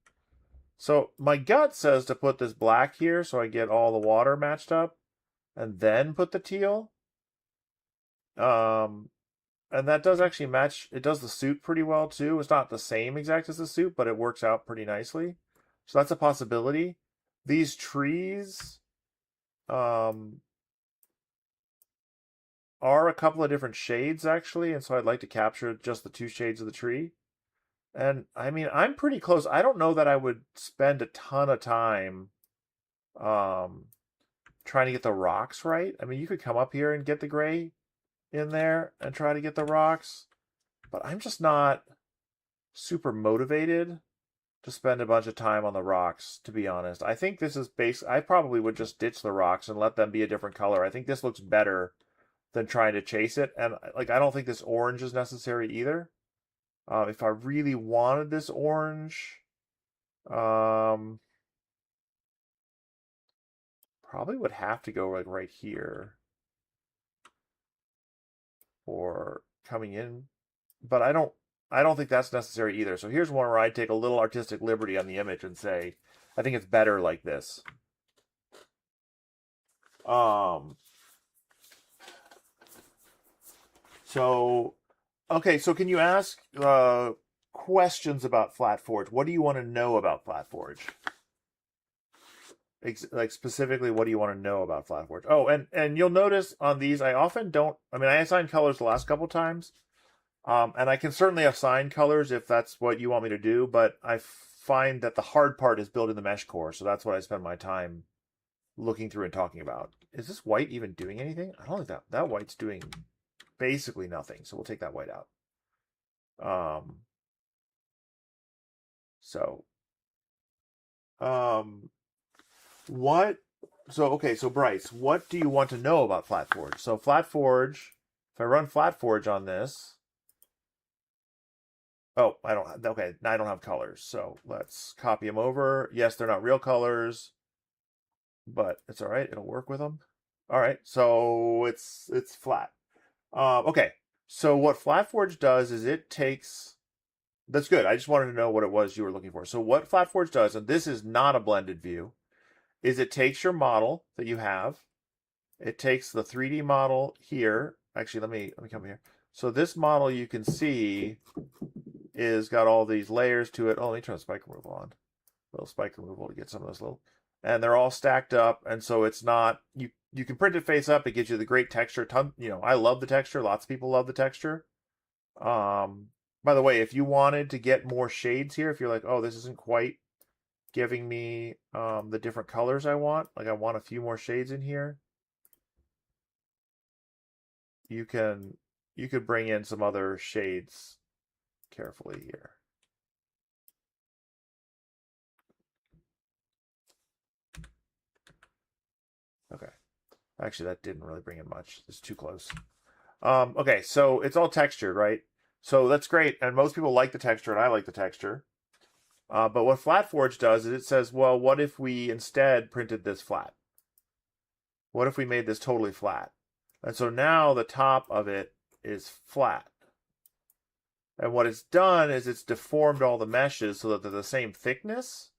So my gut says to put this black here so I get all the water matched up, and then put the teal. And that does actually match. It does the suit pretty well too. It's not the same exact as the suit, but it works out pretty nicely. So that's a possibility. These trees are a couple of different shades actually, and so I'd like to capture just the two shades of the tree. And I mean, I'm pretty close. I don't know that I would spend a ton of time trying to get the rocks right. I mean, you could come up here and get the gray in there and try to get the rocks, but I'm just not super motivated to spend a bunch of time on the rocks, to be honest. I think this is I probably would just ditch the rocks and let them be a different color. I think this looks better than trying to chase it. And like, I don't think this orange is necessary either. If I really wanted this orange, probably would have to go like right here for coming in, but I don't think that's necessary either. So here's one where I take a little artistic liberty on the image and say, I think it's better like this. So, okay, so can you ask questions about FlatForge? What do you want to know about FlatForge? Like specifically, what do you want to know about FlatForge? Oh, and you'll notice on these, I often don't. I mean, I assigned colors the last couple times, and I can certainly assign colors if that's what you want me to do. But I find that the hard part is building the mesh core, so that's what I spend my time looking through and talking about. Is this white even doing anything? I don't think that white's doing basically nothing. So we'll take that white out. What? So, okay, so Bryce, what do you want to know about FlatForge? So FlatForge, if I run FlatForge on this, oh, I don't, okay, I don't have colors. So let's copy them over. Yes, they're not real colors, but it's all right. It'll work with them. All right, so it's flat. Okay, so what FlatForge does is it takes, that's good. I just wanted to know what it was you were looking for. So what FlatForge does, and this is not a blended view, is it takes your model that you have. It takes the 3D model here. Actually, let me come here. So this model you can see is got all these layers to it. Oh, let me turn the spike removal on. A little spike removal to get some of those little, and they're all stacked up. And so it's not, you can print it face up. It gives you the great texture. I love the texture. Lots of people love the texture. By the way, if you wanted to get more shades here, if you're like, oh, this isn't quite giving me the different colors I want. Like I want a few more shades in here. You could bring in some other shades carefully here. Okay. Actually, that didn't really bring in much. It's too close. Okay, so it's all textured, right? So that's great, and most people like the texture, and I like the texture. But what FlatForge does is it says, well, what if we instead printed this flat? What if we made this totally flat? And so now the top of it is flat. And what it's done is it's deformed all the meshes so that they're the same thickness,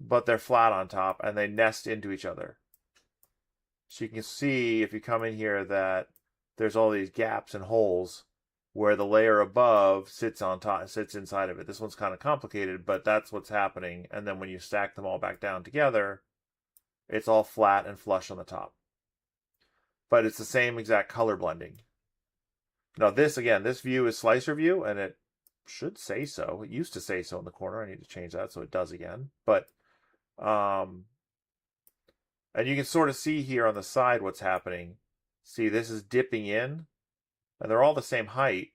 but they're flat on top, and they nest into each other. So you can see, if you come in here, that there's all these gaps and holes where the layer above sits on top, sits inside of it. This one's kind of complicated, but that's what's happening. And then when you stack them all back down together, it's all flat and flush on the top. But it's the same exact color blending. Now this, again, this view is slicer view, and it should say so. It used to say so in the corner. I need to change that so it does again. But, and you can sort of see here on the side what's happening. See, this is dipping in, and they're all the same height.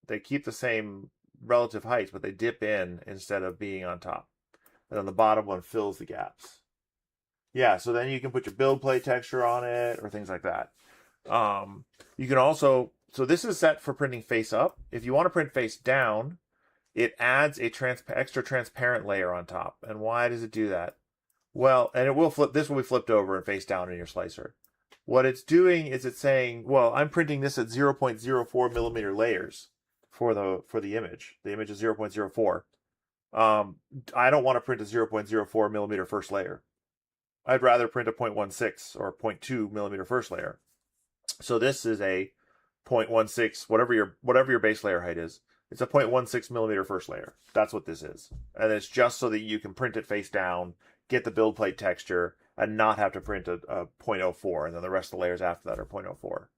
They keep the same relative heights, but they dip in instead of being on top. And then the bottom one fills the gaps. Yeah, so then you can put your build plate texture on it or things like that. You can also, so this is set for printing face up. If you want to print face down, it adds a extra transparent layer on top. And why does it do that? Well, and it will flip, this will be flipped over and face down in your slicer. What it's doing is it's saying, well, I'm printing this at 0.04 millimeter layers for the image. The image is 0.04. I don't want to print a 0.04 millimeter first layer. I'd rather print a 0.16 or 0.2 millimeter first layer. So this is a 0.16, whatever your base layer height is. It's a 0.16 millimeter first layer. That's what this is. And it's just so that you can print it face down, get the build plate texture, and not have to print a 0.04, and then the rest of the layers after that are 0.04.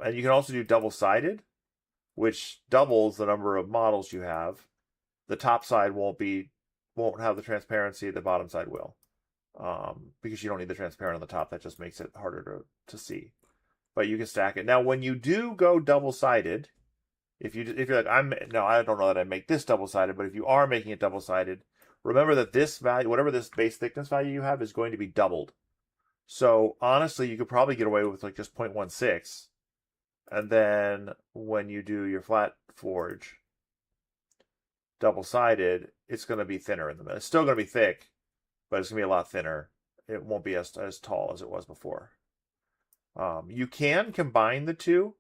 And you can also do double-sided, which doubles the number of models you have. The top side won't have the transparency, the bottom side will. Because you don't need the transparent on the top. That just makes it harder to see. But you can stack it. Now, when you do go double-sided, if you're like, I don't know that I make this double-sided, but if you are making it double-sided, remember that this value, whatever this base thickness value you have, is going to be doubled. So honestly, you could probably get away with like just 0.16. And then when you do your FlatForge double-sided, it's going to be thinner in the middle. It's still going to be thick, but it's going to be a lot thinner. It won't be as tall as it was before. You can combine the two.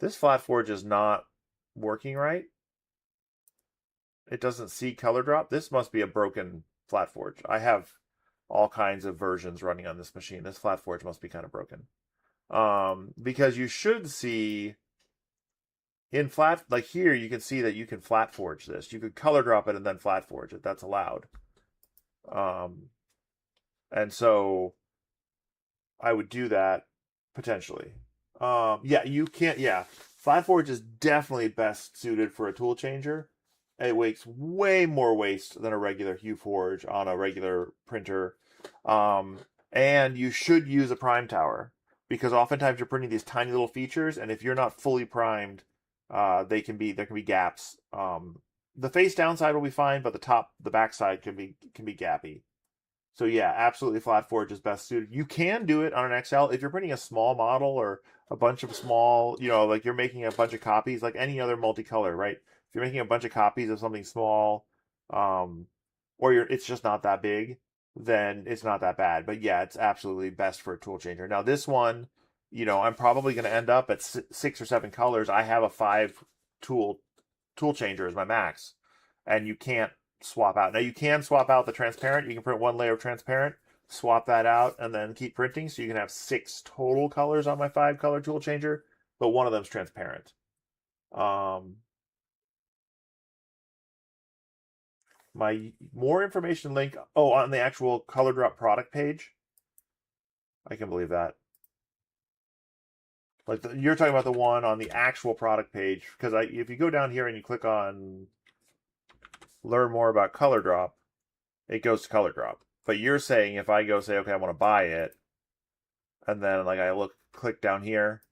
This FlatForge is not working right. It doesn't see color drop. This must be a broken FlatForge. I have all kinds of versions running on this machine. This FlatForge must be kind of broken. Because you should see in like here, you can see that you can FlatForge this. You could color drop it and then FlatForge it. That's allowed. And so I would do that potentially. Yeah, you can't. Yeah, FlatForge is definitely best suited for a tool changer. It makes way more waste than a regular HueForge on a regular printer. And you should use a prime tower because oftentimes you're printing these tiny little features, and if you're not fully primed, there can be gaps. The face downside will be fine, but the back side can be gappy. So yeah, absolutely FlatForge is best suited. You can do it on an XL if you're printing a small model or a bunch of small, like you're making a bunch of copies, like any other multicolor, right? If you're making a bunch of copies of something small, or it's just not that big, then it's not that bad. But yeah, it's absolutely best for a tool changer. Now this one, I'm probably going to end up at 6 or 7 colors. I have a 5 tool changer as my max, and you can't swap out. Now you can swap out the transparent. You can print 1 layer of transparent, swap that out, and then keep printing. So you can have 6 total colors on my 5 color tool changer, but one of them's transparent. My more information link, on the actual ColorDrop product page. I can believe that. Like you're talking about the one on the actual product page, because if you go down here and you click on learn more about ColorDrop, it goes to ColorDrop. But you're saying if I go say, okay, I want to buy it, and then like I click down here,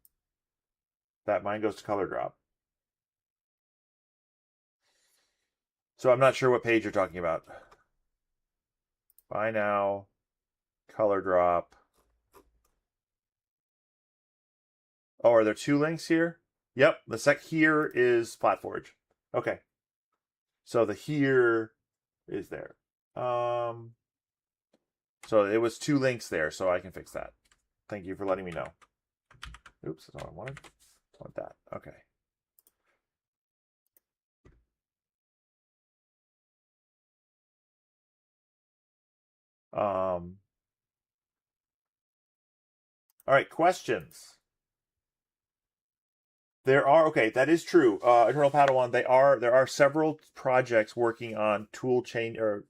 that mine goes to ColorDrop. So I'm not sure what page you're talking about. Buy now, ColorDrop. Oh, are there two links here? Yep, the sec here is SpotForge. Okay. So the here is there. So it was two links there, so I can fix that. Thank you for letting me know. Oops, that's not what I wanted. I want that. Okay. All right, questions. There are, okay, that is true. Eternal Padawan, there are several projects working on tool chain or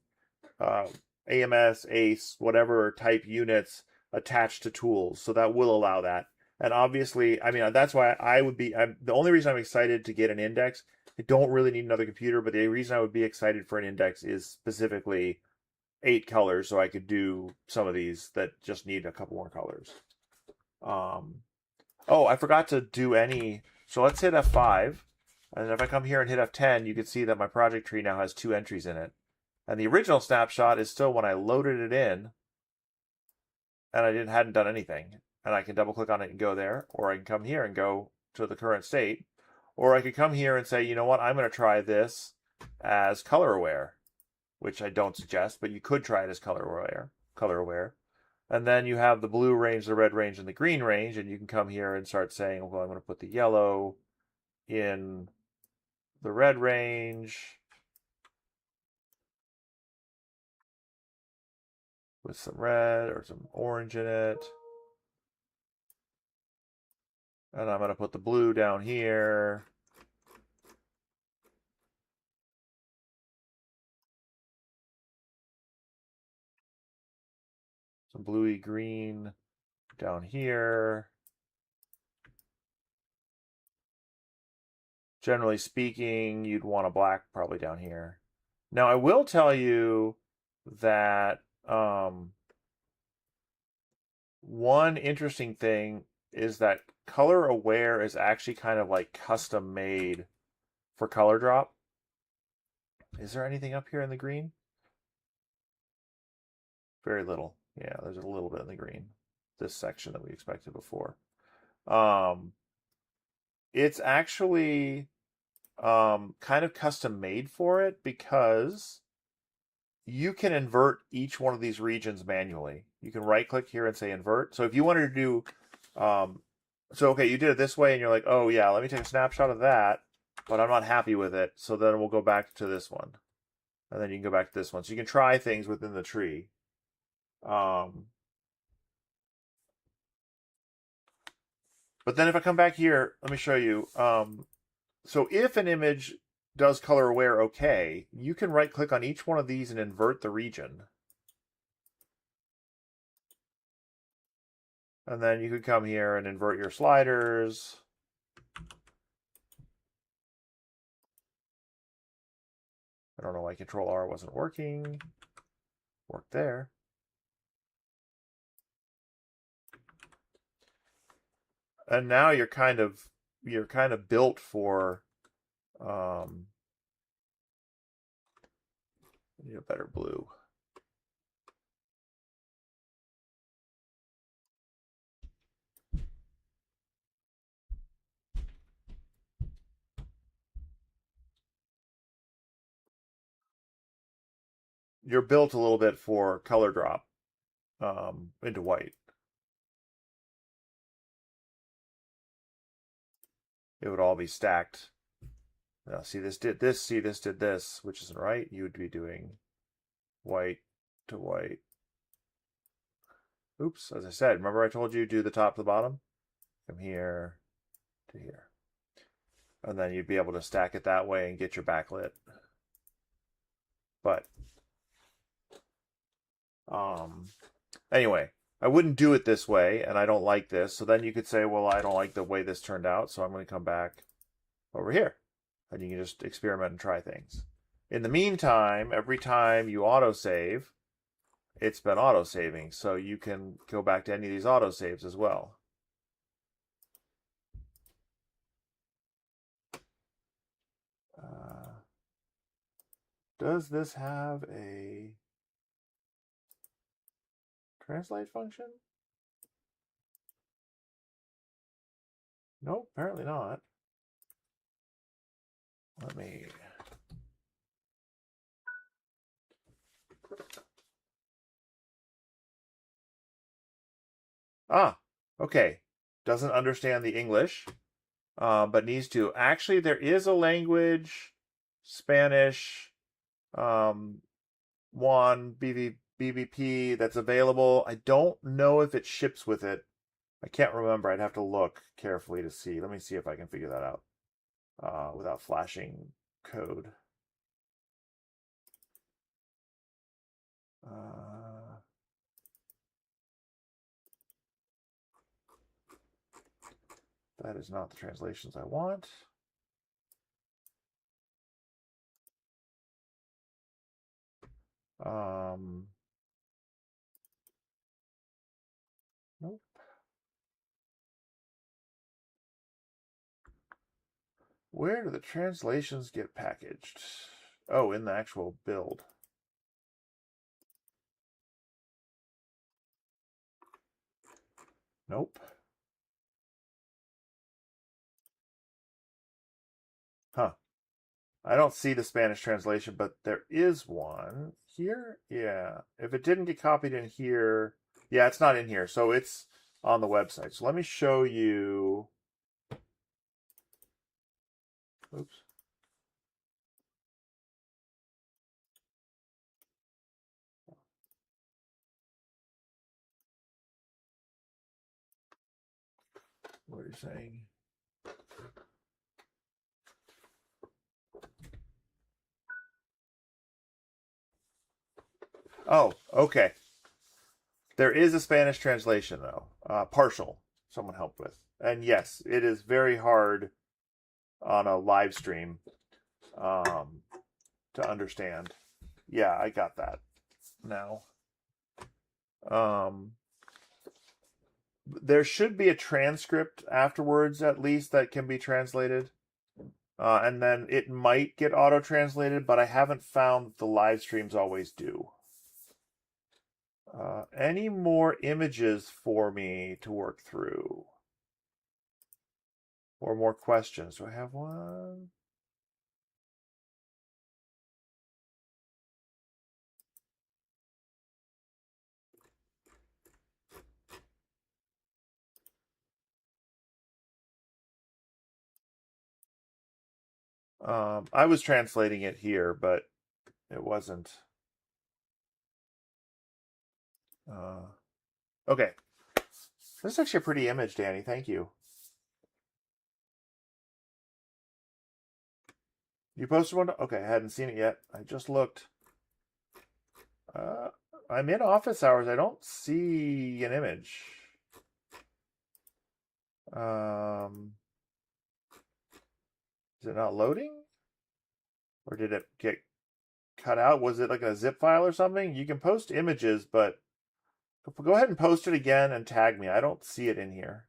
AMS, ACE, whatever type units attached to tools. So that will allow that. And obviously, I mean, that's why the only reason I'm excited to get an index, I don't really need another computer, but the reason I would be excited for an index is specifically 8 colors, so I could do some of these that just need a couple more colors. Oh, I forgot to do any. So let's hit F5. And if I come here and hit F10, you can see that my project tree now has 2 entries in it. And the original snapshot is still when I loaded it in and I hadn't done anything. And I can double click on it and go there, or I can come here and go to the current state. Or I could come here and say, you know what, I'm going to try this as color aware, which I don't suggest, but you could try it as color aware. And then you have the blue range, the red range, and the green range, and you can come here and start saying, well, I'm going to put the yellow in the red range with some red or some orange in it. And I'm going to put the blue down here. Some bluey green down here. Generally speaking, you'd want a black probably down here. Now, I will tell you that one interesting thing is that color aware is actually kind of like custom made for ColorDrop. Is there anything up here in the green? Very little. Yeah, there's a little bit in the green. This section that we expected before. It's actually kind of custom made for it because you can invert each one of these regions manually. You can right click here and say invert. So if you wanted to do, okay, you did it this way and you're like, oh yeah, let me take a snapshot of that, but I'm not happy with it. So then we'll go back to this one. And then you can go back to this one. So you can try things within the tree. But then if I come back here, let me show you. So if an image does color aware okay, you can right click on each one of these and invert the region. And then you could come here and invert your sliders. I don't know why Control R wasn't working. Worked there. And now you're kind of built for I need a better blue. You're built a little bit for color drop into white. It would all be stacked. Now, see this did this, see this did this, which isn't right. You would be doing white to white. Oops, as I said, remember I told you do the top to the bottom? From here to here. And then you'd be able to stack it that way and get your backlit. But anyway, I wouldn't do it this way, and I don't like this. So then you could say, well, I don't like the way this turned out, so I'm going to come back over here. And you can just experiment and try things. In the meantime, every time you autosave, it's been autosaving. So you can go back to any of these autosaves as well. Does this have a translate function? Nope, apparently not. Let me... Ah, okay. Doesn't understand the English, but needs to. Actually, there is a language, Spanish, Juan, BBP that's available. I don't know if it ships with it. I can't remember. I'd have to look carefully to see. Let me see if I can figure that out without flashing code. That is not the translations I want. Nope. Where do the translations get packaged? Oh, in the actual build. Nope. Huh. I don't see the Spanish translation, but there is one here. Yeah. If it didn't get copied in here, yeah, it's not in here. So it's on the website. So let me show you. Oops. What are you saying? Oh, okay. There is a Spanish translation, though. Partial. Someone helped with. And yes, it is very hard on a live stream to understand. Yeah, I got that now. There should be a transcript afterwards, at least, that can be translated. And then it might get auto-translated, but I haven't found that the live streams always do. Any more images for me to work through? Or more questions? Do I have one? I was translating it here, but it wasn't. Okay. This is actually a pretty image, Danny. Thank you. You posted one? Okay, I hadn't seen it yet. I just looked. I'm in office hours. I don't see an image. Is it not loading? Or did it get cut out? Was it like a zip file or something? You can post images, but go ahead and post it again and tag me. I don't see it in here.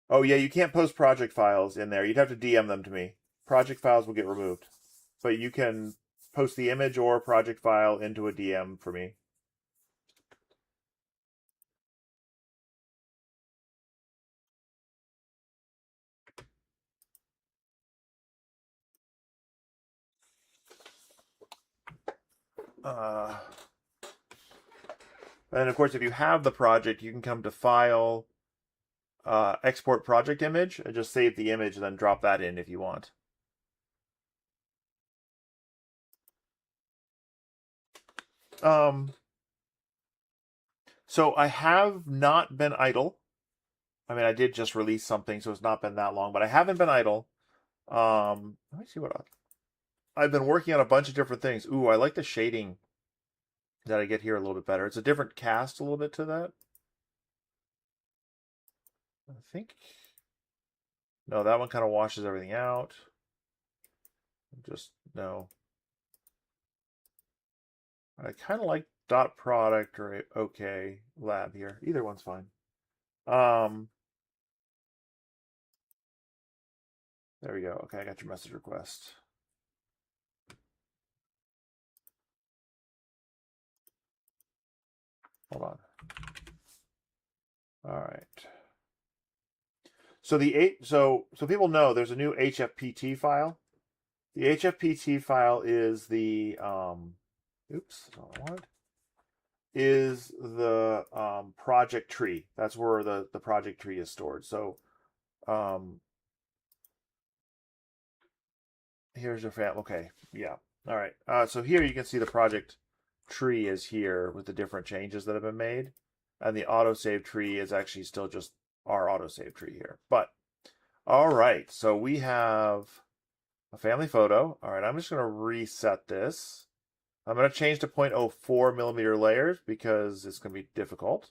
Oh yeah, you can't post project files in there. You'd have to DM them to me. Project files will get removed. But you can post the image or project file into a DM for me. And of course, if you have the project, you can come to File, Export Project Image, and just save the image and then drop that in if you want. So I have not been idle. I mean, I did just release something, so it's not been that long, but I haven't been idle. Let me see what else. I've been working on a bunch of different things. Ooh, I like the shading that I get here a little bit better. It's a different cast a little bit to that. I think. No, that one kind of washes everything out. Just, no. I kind of like dot product or okay lab here. Either one's fine. There we go. Okay, I got your message request. Hold on. All right. So so people know there's a new HFPT file. The HFPT file is the oops, that's not what I wanted. Is the project tree. That's where the project tree is stored. So here's your fam. Okay, yeah. All right. So here you can see the project tree is here with the different changes that have been made, and the autosave tree is actually still just our autosave tree here. But all right, so we have a family photo. All right, I'm just going to reset this. I'm going to change to 0.04 millimeter layers because it's going to be difficult.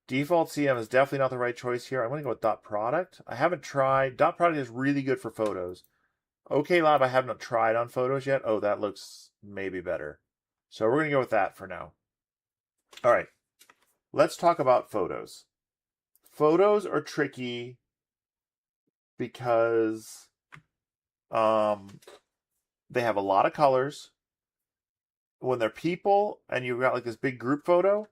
Default CM is definitely not the right choice here. I'm going to go with dot product. I haven't tried. Dot product is really good for photos. OK Lab I haven't tried on photos yet. Oh, that looks maybe better. So we're going to go with that for now. All right, let's talk about photos. Photos are tricky because they have a lot of colors. When they're people and you've got like this big group photo,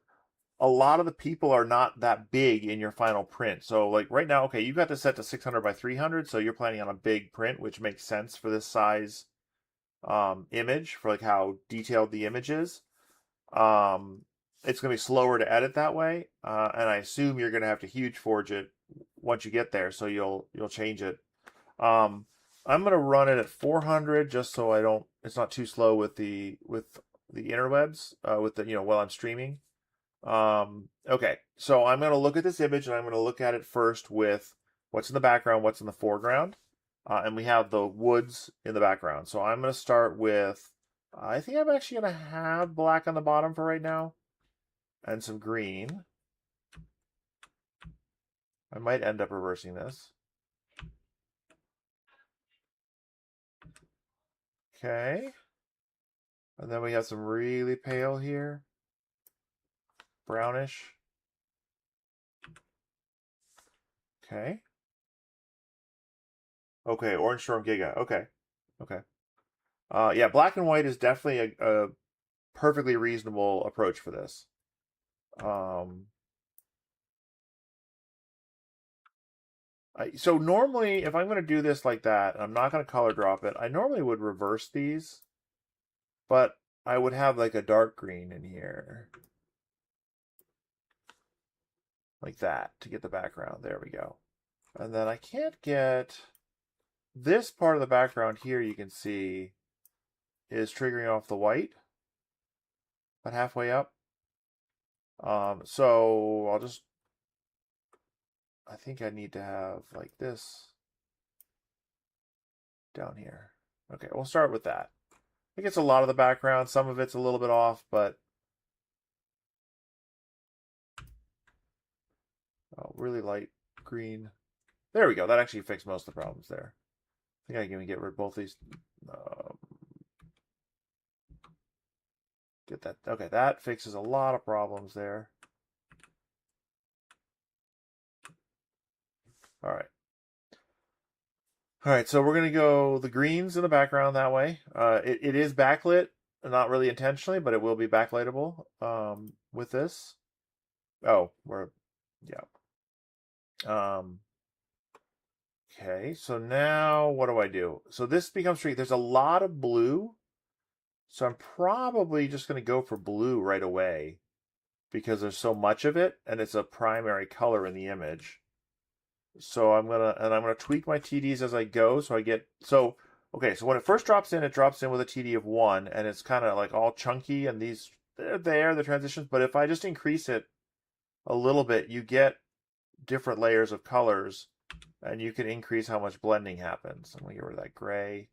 a lot of the people are not that big in your final print. So like right now, okay, you've got this set to 600 by 300, so you're planning on a big print, which makes sense for this size image, for like how detailed the image is. It's going to be slower to edit that way, and I assume you're going to have to HueForge it once you get there, so you'll change it. I'm going to run it at 400 just so it's not too slow with the interwebs, with the while I'm streaming. Okay, so I'm going to look at this image and I'm going to look at it first with what's in the background, what's in the foreground, and we have the woods in the background. So I'm going to start with, I think I'm actually going to have black on the bottom for right now and some green. I might end up reversing this. Okay. And then we have some really pale here. Brownish. Okay. Okay, Orange Storm Giga. Okay. Okay. Yeah, black and white is definitely a perfectly reasonable approach for this. So normally, if I'm going to do this like that, and I'm not going to color drop it, I normally would reverse these, but I would have like a dark green in here. Like that to get the background. There we go. And then I can't get this part of the background here, you can see, is triggering off the white, about halfway up. So I'll just, I think I need to have like this down here. Okay, we'll start with that. I think it's a lot of the background. Some of it's a little bit off, but really light green. There we go. That actually fixed most of the problems there. I think I can get rid of both these. Get that. Okay, that fixes a lot of problems there. All right. All right, so we're going to go the greens in the background that way. It is backlit, not really intentionally, but it will be backlightable with this. Oh, yeah. Okay, so now what do I do? So this becomes tricky. There's a lot of blue, so I'm probably just going to go for blue right away because there's so much of it, and it's a primary color in the image. So I'm gonna tweak my TDs as I go. Okay, so when it first drops in, it drops in with a TD of 1, and it's kind of like all chunky, and they're the transitions. But if I just increase it a little bit, you get different layers of colors and you can increase how much blending happens. I'm gonna get rid of that gray.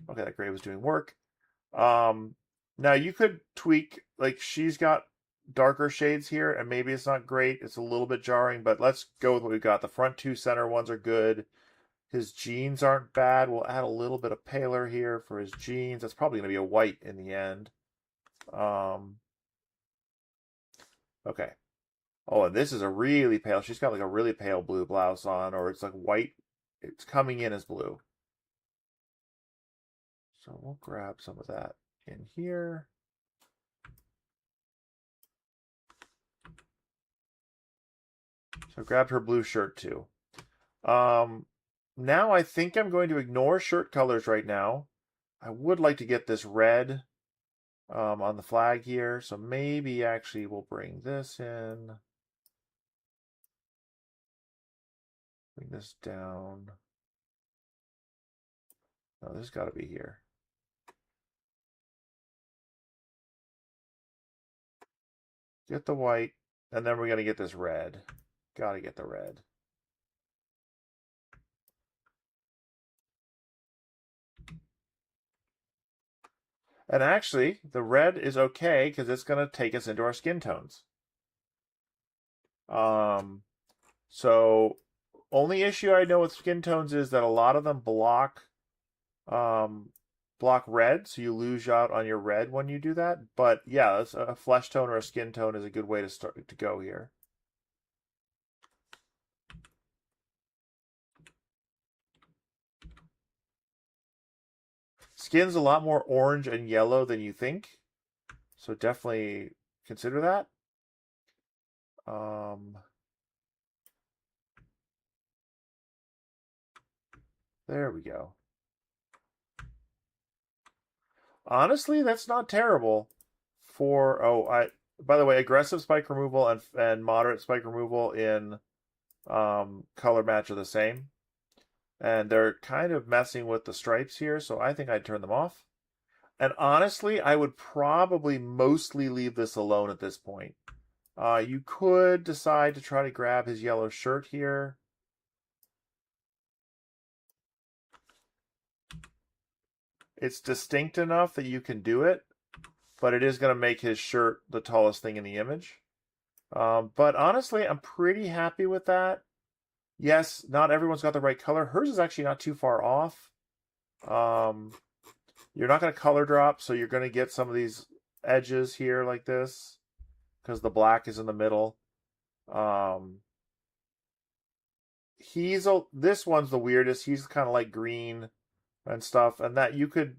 Okay, that gray was doing work. Now you could tweak, like she's got darker shades here, and maybe it's not great. It's a little bit jarring, but let's go with what we've got. The front two center ones are good. His jeans aren't bad. We'll add a little bit of paler here for his jeans. That's probably going to be a white in the end. Okay. Oh, and this is a really pale. She's got like a really pale blue blouse on, or it's like white. It's coming in as blue. So we'll grab some of that in here. So I grabbed her blue shirt too. Now I think I'm going to ignore shirt colors right now. I would like to get this red on the flag here. So maybe actually we'll bring this in. Bring this down. No, this has got to be here. Get the white, and then we're going to get this red. Got to get the red. And actually, the red is okay because it's going to take us into our skin tones. So only issue I know with skin tones is that a lot of them block red, so you lose out on your red when you do that. But yeah, a flesh tone or a skin tone is a good way to start to go here. Skin's a lot more orange and yellow than you think, so definitely consider that. There we go. Honestly, that's not terrible for, by the way, aggressive spike removal and moderate spike removal in color match are the same. And they're kind of messing with the stripes here, so I think I'd turn them off. And honestly, I would probably mostly leave this alone at this point. You could decide to try to grab his yellow shirt here. It's distinct enough that you can do it, but it is going to make his shirt the tallest thing in the image. But honestly, I'm pretty happy with that. Yes, not everyone's got the right color. Hers is actually not too far off. You're not going to color drop, so you're going to get some of these edges here like this because the black is in the middle. This one's the weirdest. He's kind of like green and stuff, and that you could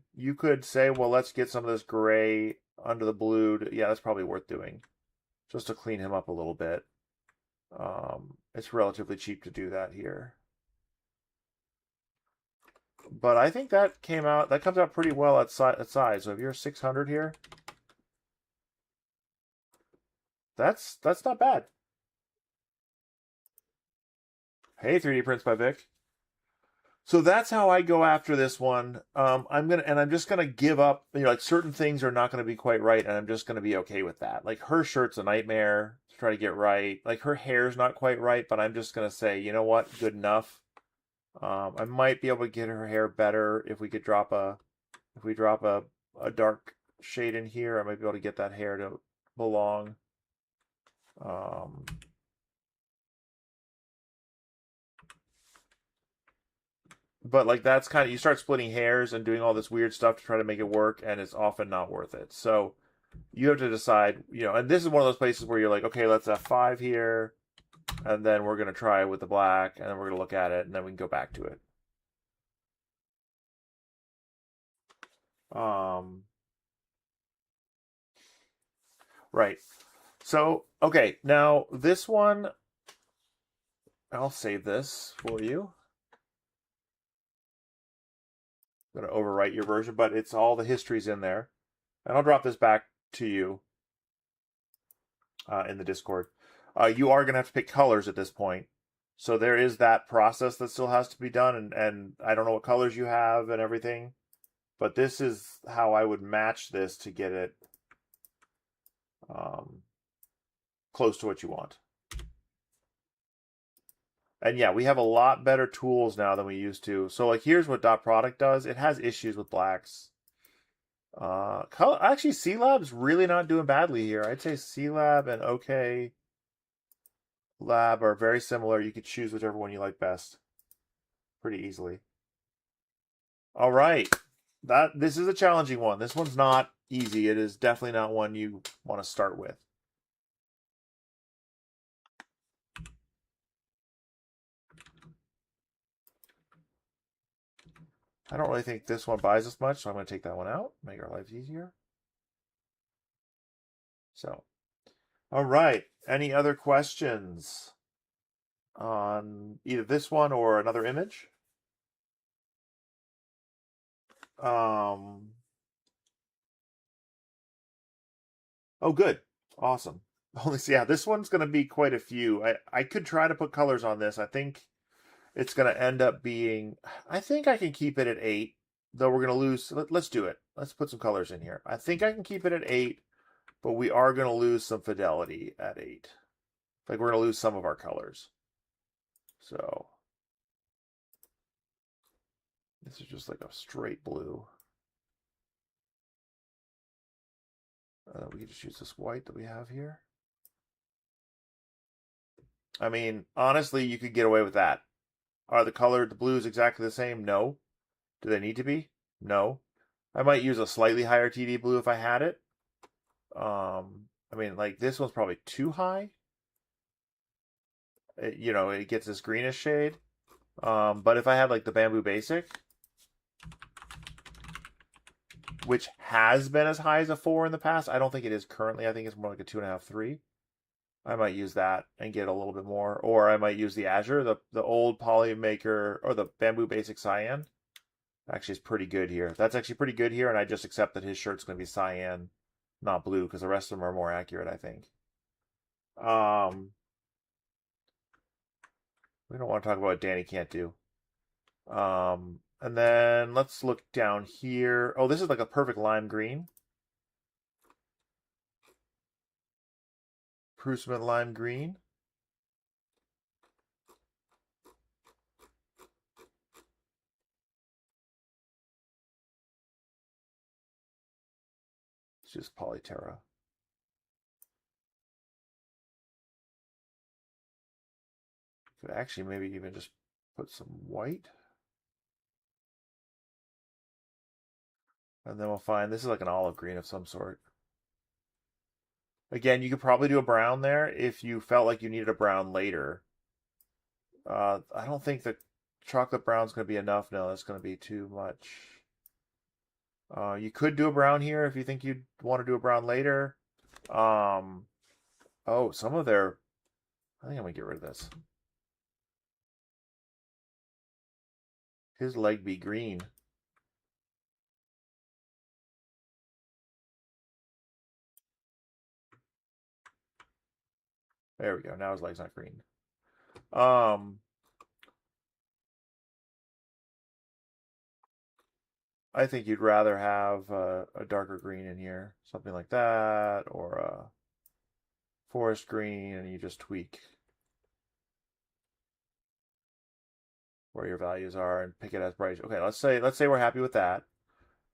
say, well, let's get some of this gray under the blue. Yeah, that's probably worth doing just to clean him up a little bit. It's relatively cheap to do that here. But I think that comes out pretty well at size. So if you're 600 here, that's not bad. Hey, 3D Prints by Vic. So that's how I go after this one. I'm just gonna give up. Like certain things are not gonna be quite right, and I'm just gonna be okay with that. Like her shirt's a nightmare to try to get right. Like her hair's not quite right, but I'm just gonna say, you know what, good enough. I might be able to get her hair better if we drop a dark shade in here. I might be able to get that hair to belong. But like that's kind of, you start splitting hairs and doing all this weird stuff to try to make it work, and it's often not worth it. So you have to decide, and this is one of those places where you're like, okay, let's F5 here, and then we're going to try with the black, and then we're going to look at it, and then we can go back to it. Right. So, okay, now this one, I'll save this for you. I'm going to overwrite your version, but it's all the histories in there. And I'll drop this back to you in the Discord. You are going to have to pick colors at this point. So there is that process that still has to be done. And I don't know what colors you have and everything. But this is how I would match this to get it close to what you want. And yeah, we have a lot better tools now than we used to. So like here's what dot product does. It has issues with blacks. Actually, C-Lab's really not doing badly here. I'd say C-Lab and OK Lab are very similar. You could choose whichever one you like best pretty easily. All right. This is a challenging one. This one's not easy. It is definitely not one you want to start with. I don't really think this one buys us much, so I'm going to take that one out, make our lives easier. So, all right. Any other questions on either this one or another image? Oh, good. Awesome. Only yeah, this one's going to be quite a few. I could try to put colors on this. I think it's going to end up being, I think I can keep it at 8, though we're going to lose. Let's do it. Let's put some colors in here. I think I can keep it at 8, but we are going to lose some fidelity at 8. Like we're going to lose some of our colors. So this is just like a straight blue. We can just use this white that we have here. I mean, honestly, you could get away with that. Are the blues exactly the same? No. Do they need to be? No. I might use a slightly higher TD blue if I had it. I mean, like this one's probably too high. It gets this greenish shade. But if I had like the Bamboo Basic, which has been as high as a 4 in the past, I don't think it is currently. I think it's more like a 2.5, 3. I might use that and get a little bit more. Or I might use the Azure, the old Polymaker, or the Bamboo Basic Cyan. Actually, is pretty good here. That's actually pretty good here, and I just accept that his shirt's going to be cyan, not blue, because the rest of them are more accurate, I think. We don't want to talk about what Danny can't do. And then let's look down here. Oh, this is like a perfect lime green. Prusman lime green. It's just Polyterra. Could actually maybe even just put some white. And then we'll find, this is like an olive green of some sort. Again, you could probably do a brown there if you felt like you needed a brown later. I don't think the chocolate brown's going to be enough. No, that's going to be too much. You could do a brown here if you think you'd want to do a brown later. Oh, some of their... I think I'm going to get rid of this. His leg be green. There we go. Now his leg's not green. I think you'd rather have a darker green in here. Something like that. Or a forest green, and you just tweak where your values are and pick it as bright. Okay, let's say we're happy with that.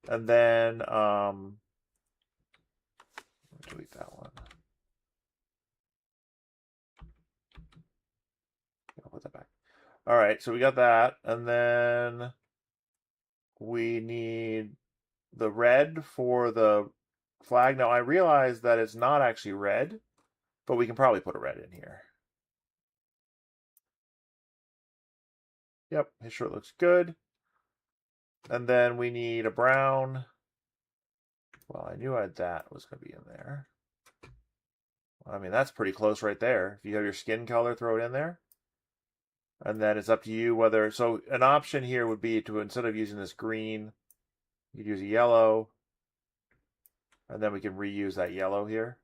And then delete that one. I'll put that back. All right, so we got that, and then we need the red for the flag. Now I realize that it's not actually red, but we can probably put a red in here. Yep, his shirt looks good. And then we need a brown. Well, I knew that was going to be in there. I mean, that's pretty close right there. If you have your skin color, throw it in there. And then it's up to you whether... So an option here would be to, instead of using this green, you could use a yellow. And then we can reuse that yellow here.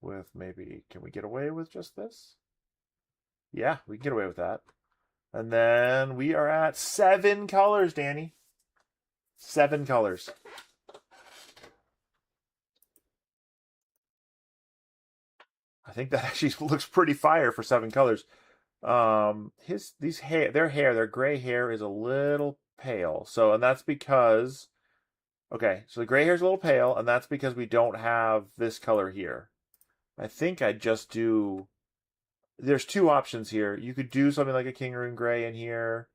With maybe... Can we get away with just this? Yeah, we can get away with that. And then we are at 7 colors, Danny. 7 colors. think that actually looks pretty fire for 7 colors. Their gray hair is a little pale. So, and that's because, okay, so the gray hair is a little pale, and that's because we don't have this color here. I think I'd just do, there's 2 options here. You could do something like a King Rune Gray in here.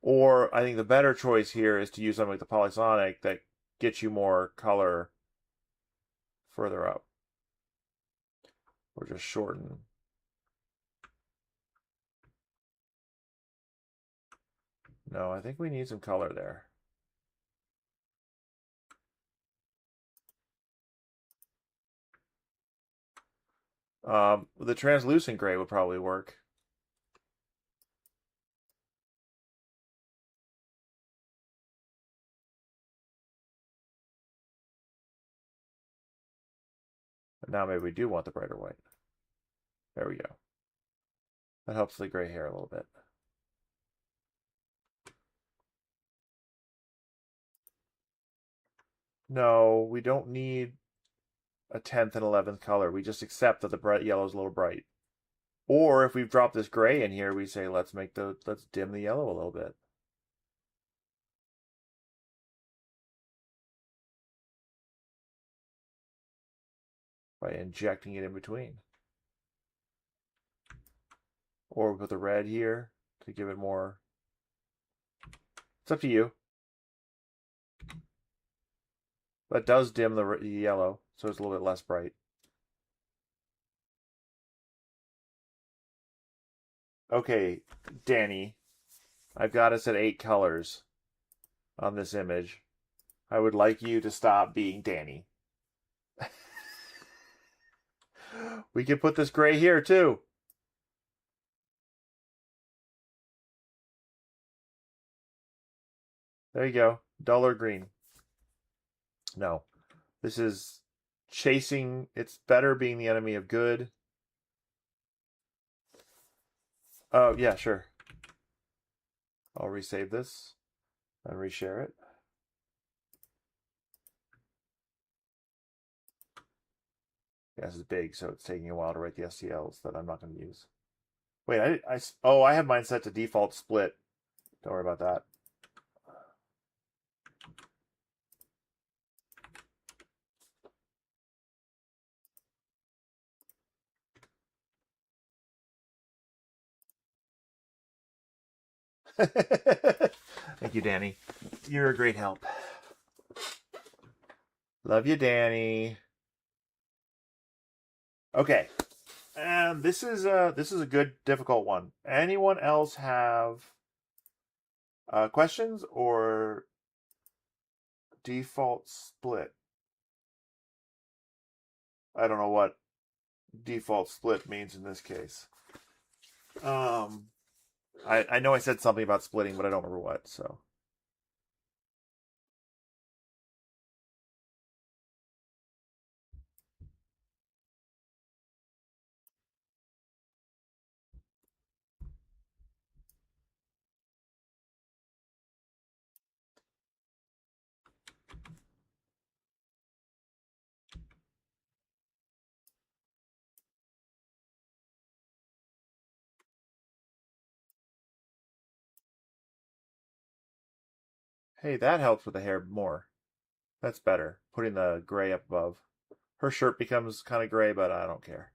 Or I think the better choice here is to use something like the Polysonic that gets you more color further up. Or just shorten. No, I think we need some color there. The translucent gray would probably work. And now maybe we do want the brighter white. There we go. That helps the gray hair a little bit. No, we don't need a 10th and 11th color. We just accept that the bright yellow is a little bright. Or if we've dropped this gray in here, we say let's dim the yellow a little bit. By injecting it in between. Or we put the red here to give it more. It's up to you. That does dim the yellow, so it's a little bit less bright. Okay, Danny, I've got us at 8 colors on this image. I would like you to stop being Danny. We could put this gray here too. There you go. Duller green. No. This is chasing. It's better being the enemy of good. Oh, yeah, sure. I'll resave this and reshare it. Yeah, this is big, so it's taking a while to write the STLs that I'm not going to use. Wait, I have mine set to default split. Don't worry about that. Thank you, Danny. You're a great help. Love you, Danny. Okay. And this is a good difficult one. Anyone else have questions or default split? I don't know what default split means in this case. I know I said something about splitting, but I don't remember what, so. Hey, that helps with the hair more. That's better. Putting the gray up above. Her shirt becomes kind of gray, but I don't care.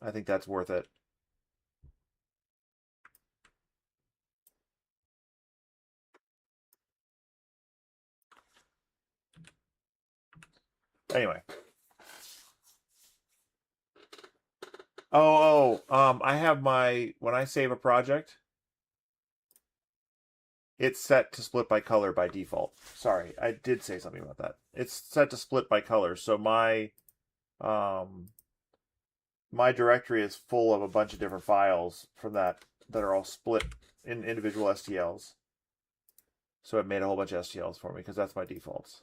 I think that's worth it. Anyway. I have when I save a project, it's set to split by color by default. Sorry, I did say something about that. It's set to split by color, so my directory is full of a bunch of different files from that are all split in individual STLs. So it made a whole bunch of STLs for me because that's my defaults.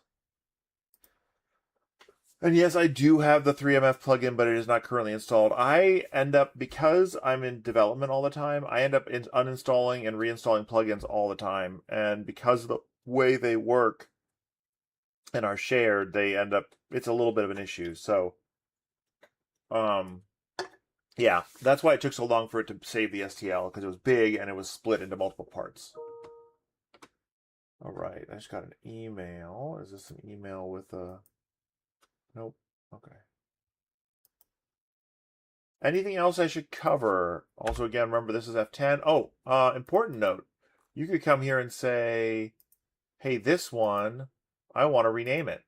And yes, I do have the 3MF plugin, but it is not currently installed. I end up, because I'm in development all the time, I end up uninstalling and reinstalling plugins all the time. And because way they work and are shared, they end up, it's a little bit of an issue. So, yeah, that's why it took so long for it to save the STL, because it was big and it was split into multiple parts. All right, I just got an email. Is this an email with a... Nope. Okay. Anything else I should cover? Also, again, remember this is F10. Oh, important note. You could come here and say, hey, this one, I want to rename it.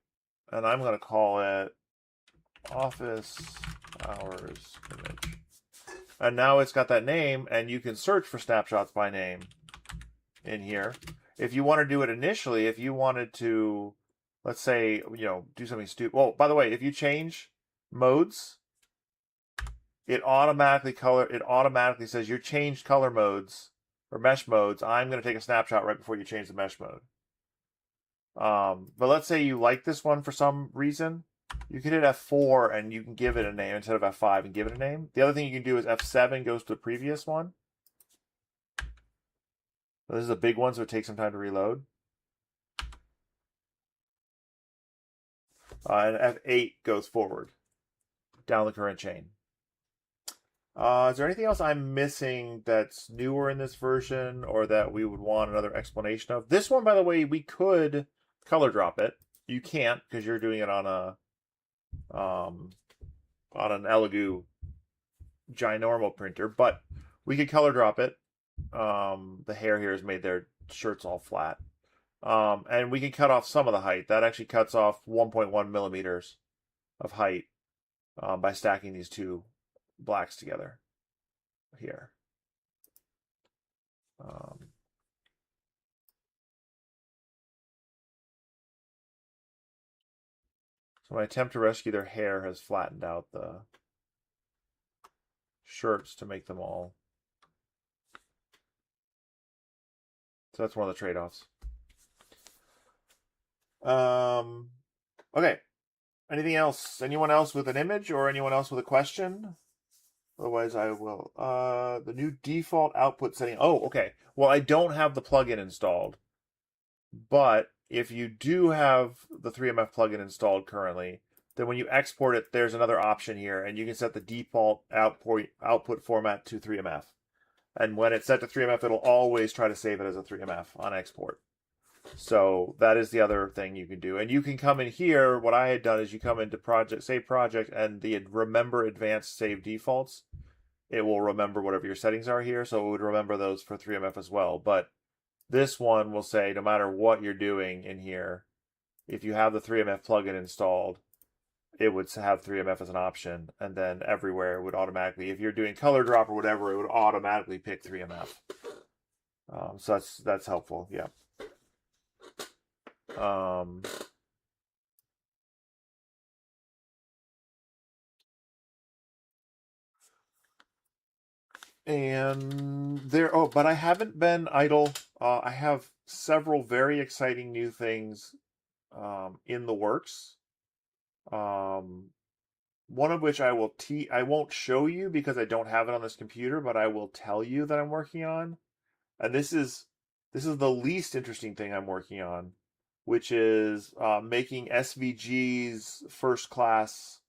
And I'm going to call it Office Hours Image. And now it's got that name, and you can search for snapshots by name in here. If you want to do it initially, if you wanted to, let's say, do something stupid. Well, by the way, if you change modes, it automatically says you changed color modes or mesh modes. I'm going to take a snapshot right before you change the mesh mode. But let's say you like this one for some reason. You can hit F4 and you can give it a name instead of F5 and give it a name. The other thing you can do is F7 goes to the previous one. So this is a big one, so it takes some time to reload. And F8 goes forward down the current chain. Is there anything else I'm missing that's newer in this version or that we would want another explanation of? This one, by the way, we could color drop it. You can't because you're doing it on an Elegoo ginormal printer, but we could color drop it. The hair here has made their shirts all flat. And we can cut off some of the height. That actually cuts off 1.1 millimeters of height by stacking these two blacks together here. So my attempt to rescue their hair has flattened out the shirts to make them all. So that's one of the trade-offs. Okay. Anything else? Anyone else with an image or anyone else with a question? Otherwise, I will. The new default output setting. Oh, okay. Well, I don't have the plugin installed. But if you do have the 3MF plugin installed currently, then when you export it, there's another option here, and you can set the default output format to 3MF. And when it's set to 3MF, it'll always try to save it as a 3MF on export. So that is the other thing you can do. And you can come in here. What I had done is you come into Save Project, and the Remember Advanced Save Defaults. It will remember whatever your settings are here, so it would remember those for 3MF as well. But this one will say, no matter what you're doing in here, if you have the 3MF plugin installed, it would have 3MF as an option, and then everywhere it would automatically, if you're doing ColorDrop or whatever, it would automatically pick 3MF. So that's helpful, yeah. And there, but I haven't been idle. I have several very exciting new things in the works. One of which I won't show you because I don't have it on this computer, but I will tell you that I'm working on. And this is the least interesting thing I'm working on, which is making SVG's first class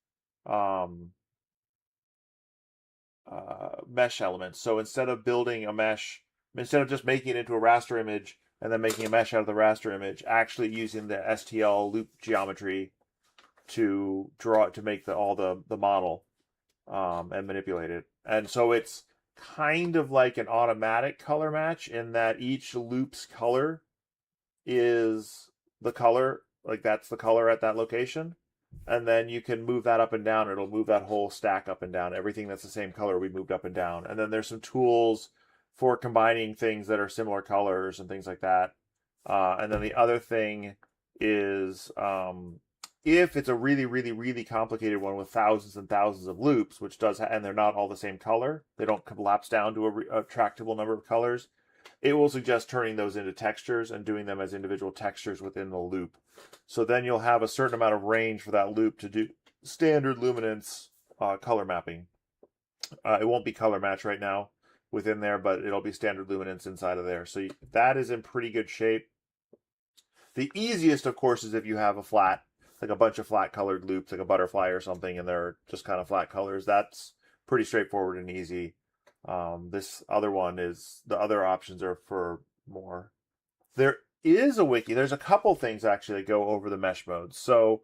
mesh elements. So instead of building a mesh, instead of just making it into a raster image and then making a mesh out of the raster image, actually using the STL loop geometry to make all the model and manipulate it. And so it's kind of like an automatic color match in that each loop's color is the color, like that's the color at that location. And then you can move that up and down. It'll move that whole stack up and down. Everything that's the same color we moved up and down. And then there's some tools for combining things that are similar colors and things like that. And then the other thing is if it's a really, really, really complicated one with thousands and thousands of loops, which does, and they're not all the same color, they don't collapse down to a tractable number of colors, it will suggest turning those into textures and doing them as individual textures within the loop. So then you'll have a certain amount of range for that loop to do standard luminance color mapping. It won't be color match right now within there, but it'll be standard luminance inside of there. So that is in pretty good shape. The easiest, of course, is if you have a flat, like a bunch of flat colored loops, like a butterfly or something, and they're just kind of flat colors. That's pretty straightforward and easy. This other one is, the other options are for more. There is a wiki. There's a couple things actually that go over the mesh modes. So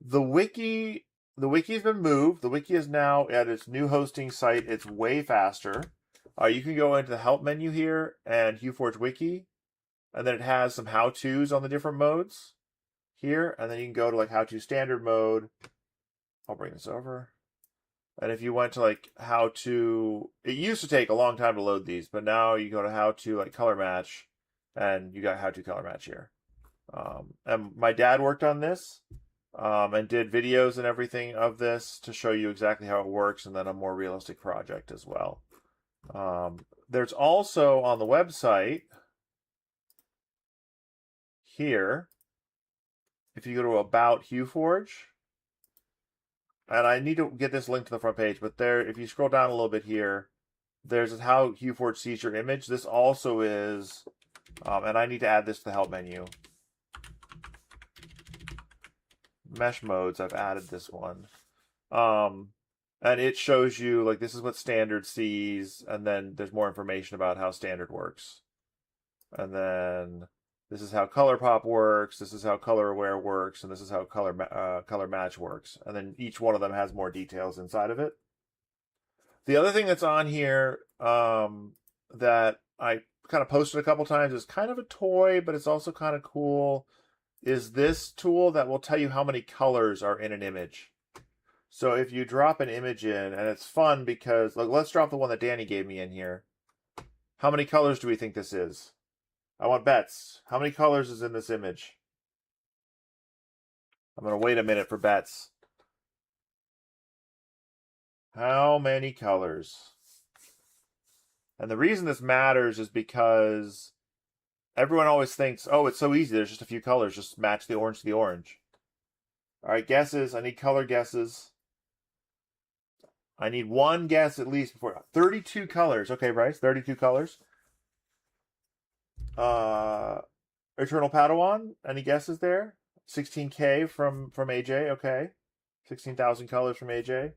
the wiki's been moved. The wiki is now at its new hosting site. It's way faster. You can go into the help menu here and HueForge wiki, and then it has some how-tos on the different modes here, and then you can go to like how-to standard mode. I'll bring this over. And if you went to like how to, it used to take a long time to load these, but now you go to how to like color match, and you got how to color match here. And my dad worked on this and did videos and everything of this to show you exactly how it works, and then a more realistic project as well. There's also on the website here, if you go to About HueForge, and I need to get this link to the front page, but there, if you scroll down a little bit here, there's how HueForge sees your image. This also is, and I need to add this to the help menu. Mesh modes, I've added this one. And it shows you, like, this is what standard sees, and then there's more information about how standard works. And then this is how ColorPop works, this is how Color Aware works, and this is how Color Match works. And then each one of them has more details inside of it. The other thing that's on here that I kind of posted a couple times is kind of a toy, but it's also kind of cool, is this tool that will tell you how many colors are in an image. So if you drop an image in, and it's fun because, like, let's drop the one that Danny gave me in here. How many colors do we think this is? I want bets. How many colors is in this image? I'm going to wait a minute for bets. How many colors? And the reason this matters is because everyone always thinks, oh, it's so easy. There's just a few colors. Just match the orange to the orange. All right, guesses. I need color guesses. I need one guess at least before. 32 colors. Okay, Bryce, 32 colors. Eternal Padawan, any guesses there? 16K from AJ, okay. 16,000 colors from AJ.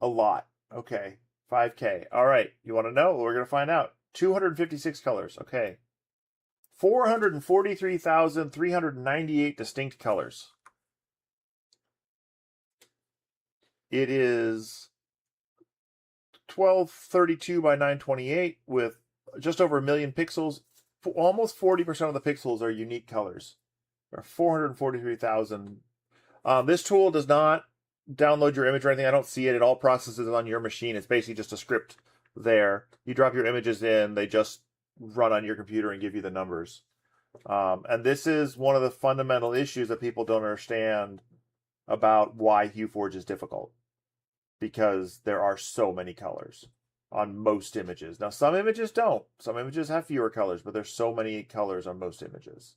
A lot. Okay. 5K. All right. You want to know? We're going to find out. 256 colors. Okay. 443,398 distinct colors. It is 1232 by 928 with just over 1 million pixels. Almost 40% of the pixels are unique colors. There are 443,000. This tool does not download your image or anything. I don't see it. It all processes it on your machine. It's basically just a script there. You drop your images in, they just run on your computer and give you the numbers. And this is one of the fundamental issues that people don't understand about why HueForge is difficult. Because there are so many colors on most images. Now, some images don't. Some images have fewer colors, but there's so many colors on most images.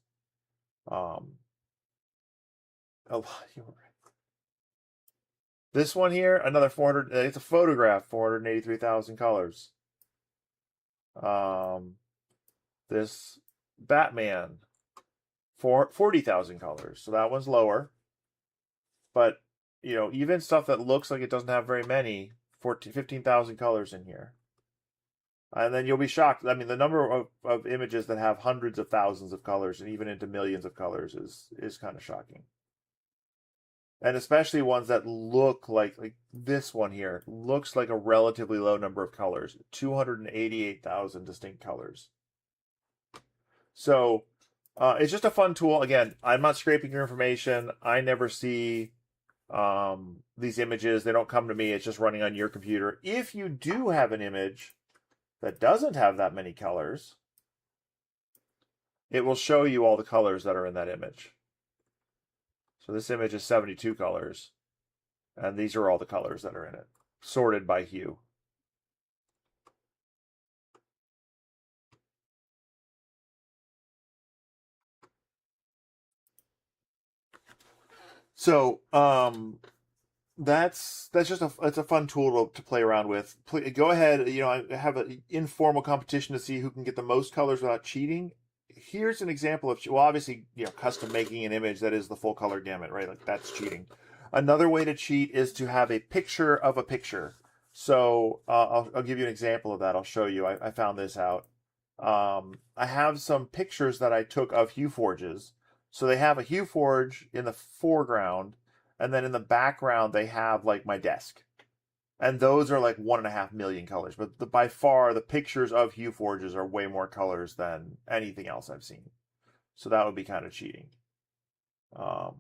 This one here, another 400. It's a photograph, 483,000 colors. This Batman, 40,000 colors. So that one's lower. But, you know, even stuff that looks like it doesn't have very many, 15,000 colors in here. And then you'll be shocked. I mean, the number of images that have hundreds of thousands of colors and even into millions of colors is kind of shocking. And especially ones that look like this one here, looks like a relatively low number of colors. 288,000 distinct colors. So it's just a fun tool. Again, I'm not scraping your information. I never see these images. They don't come to me. It's just running on your computer. If you do have an image that doesn't have that many colors, it will show you all the colors that are in that image. So this image is 72 colors, and these are all the colors that are in it, sorted by hue. So that's just it's a fun tool to play around with. Go ahead, I have an informal competition to see who can get the most colors without cheating. Here's an example of, well, obviously, custom making an image that is the full color gamut, right? Like that's cheating. Another way to cheat is to have a picture of a picture. So I'll give you an example of that. I'll show you. I found this out. I have some pictures that I took of HueForges. So they have a HueForge in the foreground, and then in the background they have like my desk, and those are like 1.5 million colors. But by far the pictures of HueForges are way more colors than anything else I've seen. So that would be kind of cheating. Can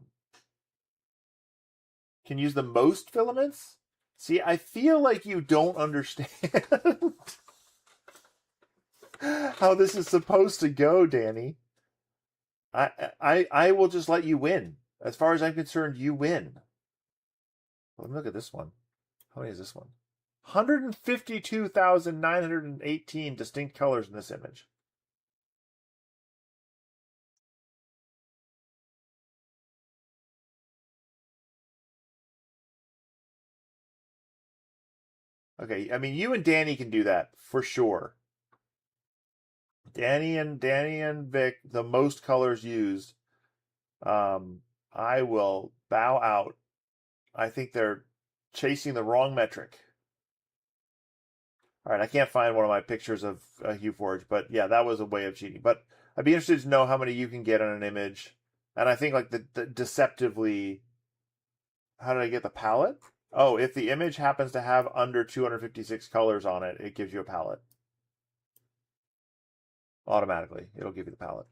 use the most filaments. See, I feel like you don't understand how this is supposed to go, Danny. I will just let you win. As far as I'm concerned, you win. Let me look at this one. How many is this one? 152,918 distinct colors in this image. Okay, I mean, you and Danny can do that for sure. Danny and Vic, the most colors used. I will bow out. I think they're chasing the wrong metric. All right, I can't find one of my pictures of HueForge, but yeah, that was a way of cheating. But I'd be interested to know how many you can get on an image. And I think like the deceptively, how did I get the palette? Oh, if the image happens to have under 256 colors on it, it gives you a palette. Automatically, it'll give you the palette.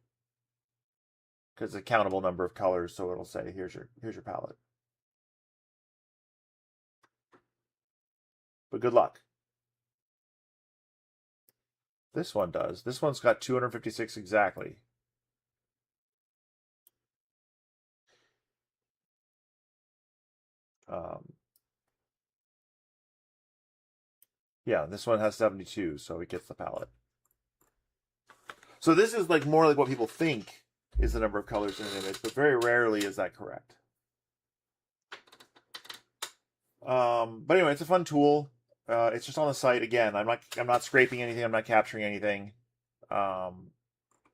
Because it's a countable number of colors, so it'll say, here's your palette. But good luck. This one does. This one's got 256 exactly. Yeah, this one has 72, so it gets the palette. So this is like more like what people think is the number of colors in an image, but very rarely is that correct. But anyway, it's a fun tool. It's just on the site again. I'm not scraping anything. I'm not capturing anything. And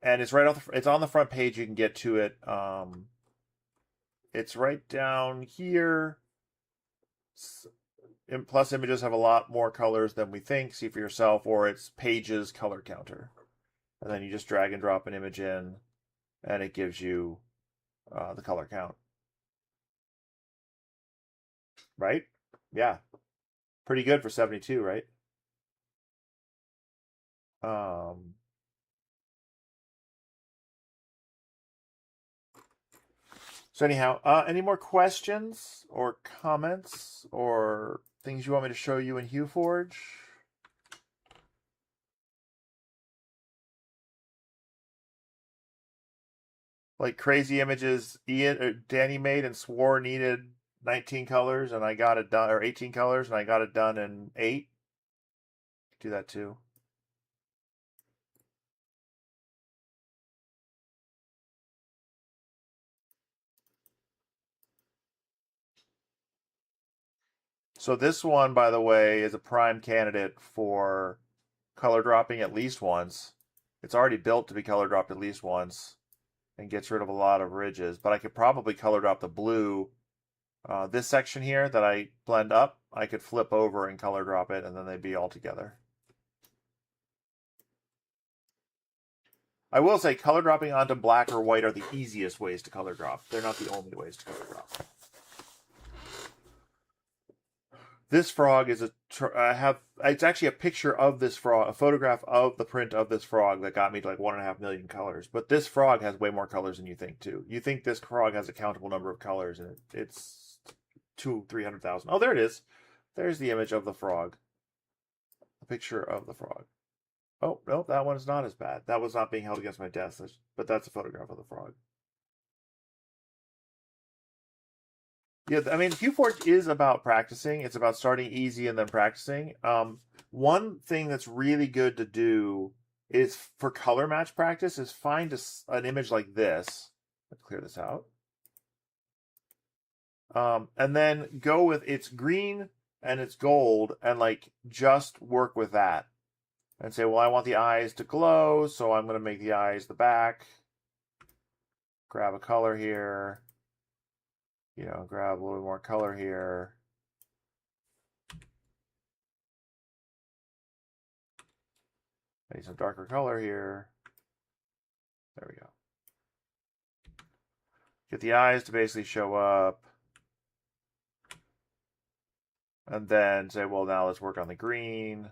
it's right off. It's on the front page. You can get to it. It's right down here. Plus, images have a lot more colors than we think. See for yourself, or it's pages color counter, and then you just drag and drop an image in, and it gives you the color count. Right? Yeah. Pretty good for 72, right? So anyhow, any more questions or comments or things you want me to show you in HueForge? Like crazy images Ian or Danny made and swore needed 19 colors, and I got it done, or 18 colors, and I got it done in 8. Do that too. So this one, by the way, is a prime candidate for color dropping at least once. It's already built to be color dropped at least once and gets rid of a lot of ridges, but I could probably color drop the blue. This section here that I blend up, I could flip over and color drop it, and then they'd be all together. I will say color dropping onto black or white are the easiest ways to color drop. They're not the only ways to color drop. This frog is it's actually a picture of this frog, a photograph of the print of this frog that got me to like 1.5 million colors. But this frog has way more colors than you think too. You think this frog has a countable number of colors, and it's 300,000. Oh, there it is. There's the image of the frog. A picture of the frog. Oh, no, that one is not as bad. That was not being held against my desk, but that's a photograph of the frog. Yeah, I mean, HueForge is about practicing. It's about starting easy and then practicing. One thing that's really good to do is for color match practice is find an image like this. Let's clear this out. And then go with its green and its gold and like just work with that and say, well, I want the eyes to glow, so I'm going to make the eyes the back. Grab a color here, grab a little more color here. Maybe some darker color here. There we go. Get the eyes to basically show up. And then say, well, now let's work on the green.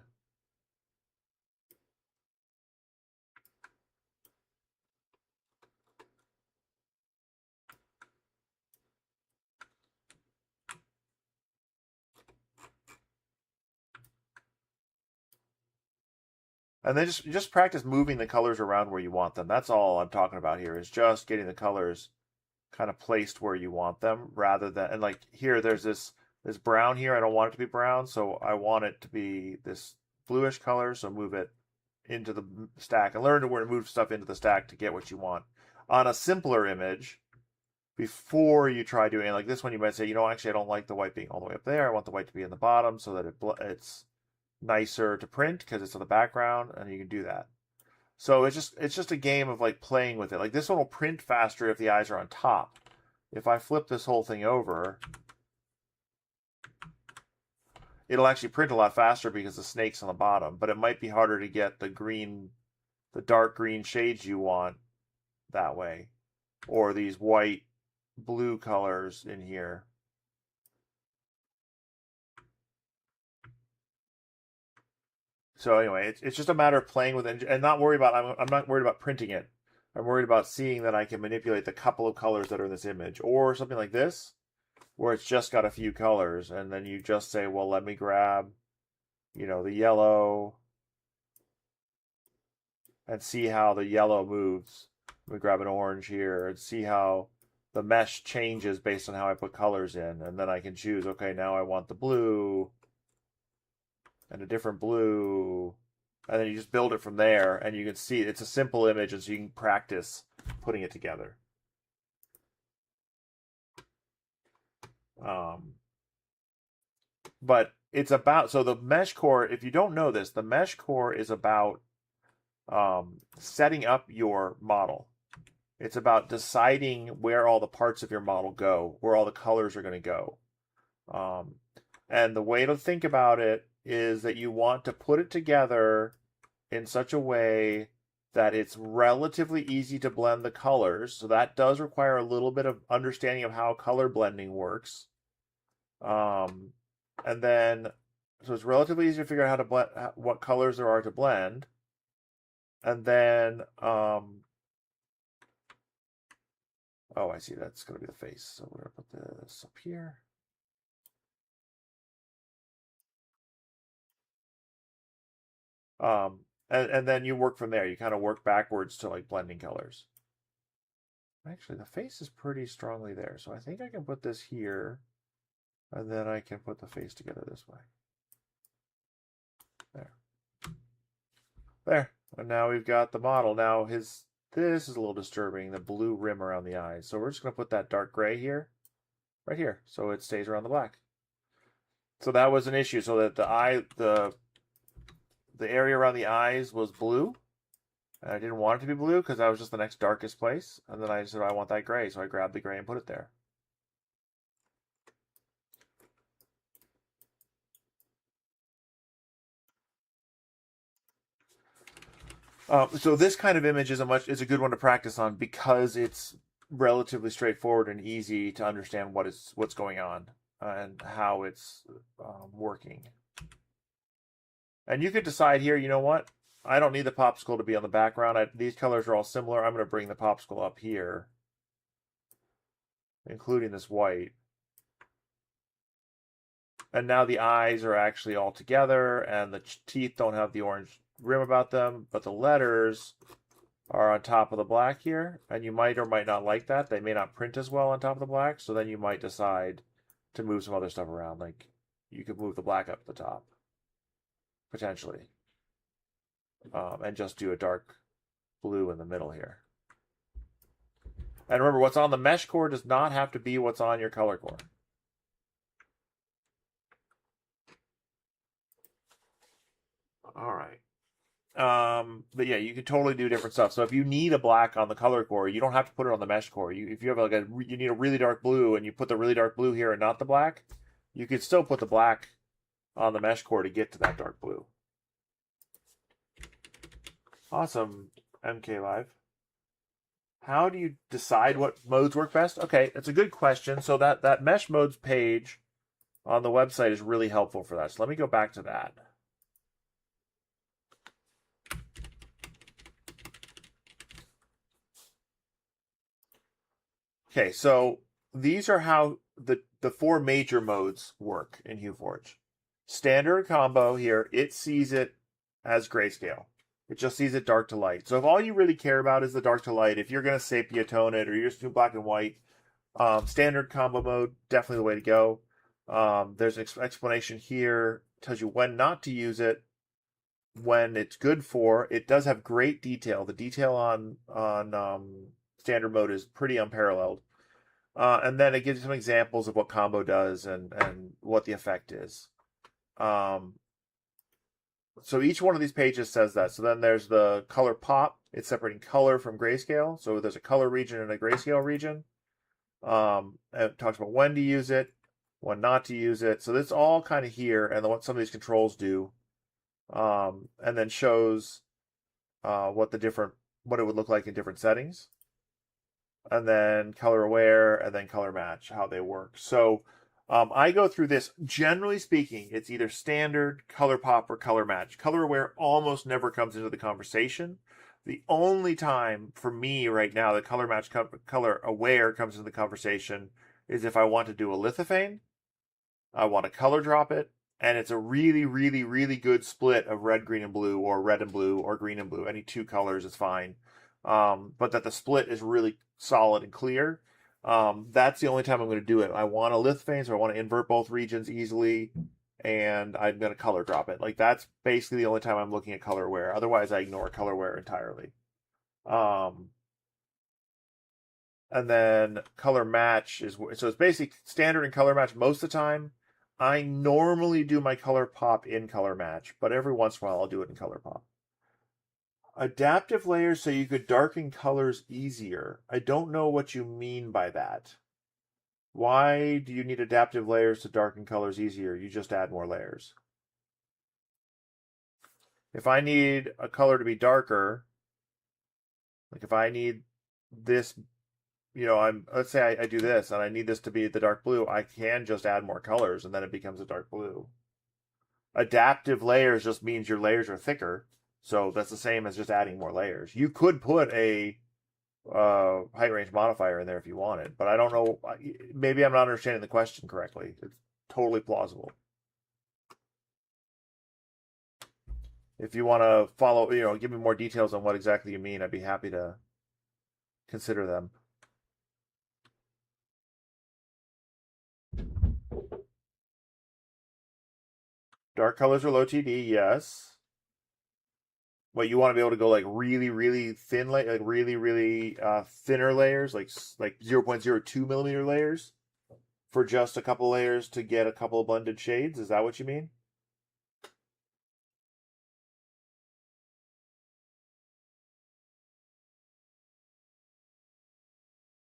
And then just practice moving the colors around where you want them. That's all I'm talking about here, is just getting the colors kind of placed where you want them, rather than, and like here, there's this brown here. I don't want it to be brown, so I want it to be this bluish color, so move it into the stack and learn where to move stuff into the stack to get what you want. On a simpler image, before you try doing it, like this one, you might say, actually, I don't like the white being all the way up there. I want the white to be in the bottom so that it's nicer to print because it's in the background, and you can do that. So it's just a game of like playing with it. Like this one will print faster if the eyes are on top. If I flip this whole thing over, it'll actually print a lot faster because the snake's on the bottom, but it might be harder to get the dark green shades you want that way, or these white blue colors in here. So anyway, it's just a matter of playing with it and not worry about. I'm not worried about printing it. I'm worried about seeing that I can manipulate the couple of colors that are in this image, or something like this, where it's just got a few colors, and then you just say, well, let me grab, the yellow, and see how the yellow moves. Let me grab an orange here and see how the mesh changes based on how I put colors in, and then I can choose, okay, now I want the blue and a different blue, and then you just build it from there, and you can see it's a simple image, and so you can practice putting it together. But it's about, so the mesh core, if you don't know this, the mesh core is about setting up your model. It's about deciding where all the parts of your model go, where all the colors are going to go. And the way to think about it is that you want to put it together in such a way that it's relatively easy to blend the colors. So that does require a little bit of understanding of how color blending works. And then, so it's relatively easy to figure out how to blend, what colors there are to blend. And then, oh, I see, that's going to be the face. So we're going to put this up here. And then you work from there. You kind of work backwards to like blending colors. Actually, the face is pretty strongly there. So I think I can put this here, and then I can put the face together this way. There. There. And now we've got the model. Now this is a little disturbing, the blue rim around the eyes. So we're just going to put that dark gray here, right here, so it stays around the black. So that was an issue, so that the area around the eyes was blue. And I didn't want it to be blue because that was just the next darkest place. And then I said, I want that gray. So I grabbed the gray and put it there. So this kind of image is a good one to practice on because it's relatively straightforward and easy to understand what's going on and how it's working. And you could decide here, you know what? I don't need the popsicle to be on the background. These colors are all similar. I'm going to bring the popsicle up here, including this white. And now the eyes are actually all together, and the teeth don't have the orange rim about them, but the letters are on top of the black here, and you might or might not like that. They may not print as well on top of the black, so then you might decide to move some other stuff around. Like you could move the black up the top, potentially, and just do a dark blue in the middle here. And remember, what's on the mesh core does not have to be what's on your color core. All right. But yeah, you could totally do different stuff. So if you need a black on the color core, you don't have to put it on the mesh core. If you have like you need a really dark blue and you put the really dark blue here and not the black, you could still put the black on the mesh core to get to that dark blue. Awesome, MK Live. How do you decide what modes work best? Okay, it's a good question. So that mesh modes page on the website is really helpful for that. So let me go back to that. Okay, so these are how the four major modes work in HueForge. Standard combo here, it sees it as grayscale. It just sees it dark to light. So if all you really care about is the dark to light, if you're going to sepia tone it or you're just doing black and white, standard combo mode, definitely the way to go. There's an explanation here, tells you when not to use it, when it's good for. It does have great detail. The detail on standard mode is pretty unparalleled. And then it gives you some examples of what combo does and what the effect is. So each one of these pages says that. So then there's the color pop. It's separating color from grayscale. So there's a color region and a grayscale region. It talks about when to use it, when not to use it. So that's all kind of here, and what some of these controls do. And then shows what it would look like in different settings. And then color aware, and then color match, how they work. So I go through this. Generally speaking, it's either standard, color pop, or color match. Color aware almost never comes into the conversation. The only time for me right now that color match, color aware comes into the conversation is if I want to do a lithophane, I want to color drop it, and it's a really, really, really good split of red, green, and blue, or red and blue, or green and blue. Any two colors is fine. But that the split is really solid and clear. That's the only time I'm going to do it. I want a lithophane, so I want to invert both regions easily, and I'm going to color drop it. Like, that's basically the only time I'm looking at color aware. Otherwise, I ignore color aware entirely. And then color match so it's basically standard and color match most of the time. I normally do my color pop in color match, but every once in a while I'll do it in color pop. Adaptive layers so you could darken colors easier. I don't know what you mean by that. Why do you need adaptive layers to darken colors easier? You just add more layers. If I need a color to be darker, like if I need this, let's say I do this and I need this to be the dark blue, I can just add more colors and then it becomes a dark blue. Adaptive layers just means your layers are thicker. So that's the same as just adding more layers. You could put a height range modifier in there if you wanted, but I don't know. Maybe I'm not understanding the question correctly. It's totally plausible. If you want to follow, give me more details on what exactly you mean, I'd be happy to consider them. Dark colors are low TD, yes. What, you want to be able to go like really, really thin, like really, really thinner layers, like 0.02 millimeter layers for just a couple layers to get a couple of blended shades? Is that what you mean?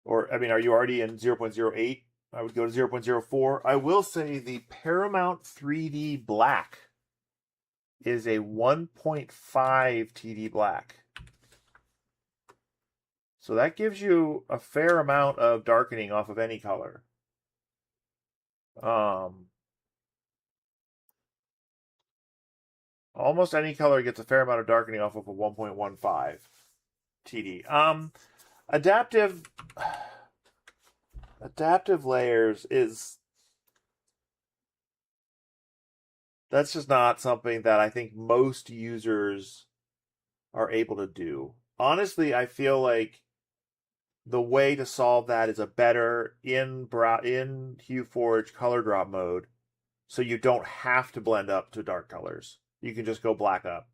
Or, I mean, are you already in 0.08? I would go to 0.04. I will say the Paramount 3D Black is a 1.5 TD black. So that gives you a fair amount of darkening off of any color. Almost any color gets a fair amount of darkening off of a 1.15 TD. Adaptive layers that's just not something that I think most users are able to do. Honestly, I feel like the way to solve that is a better in HueForge color drop mode, so you don't have to blend up to dark colors. You can just go black up.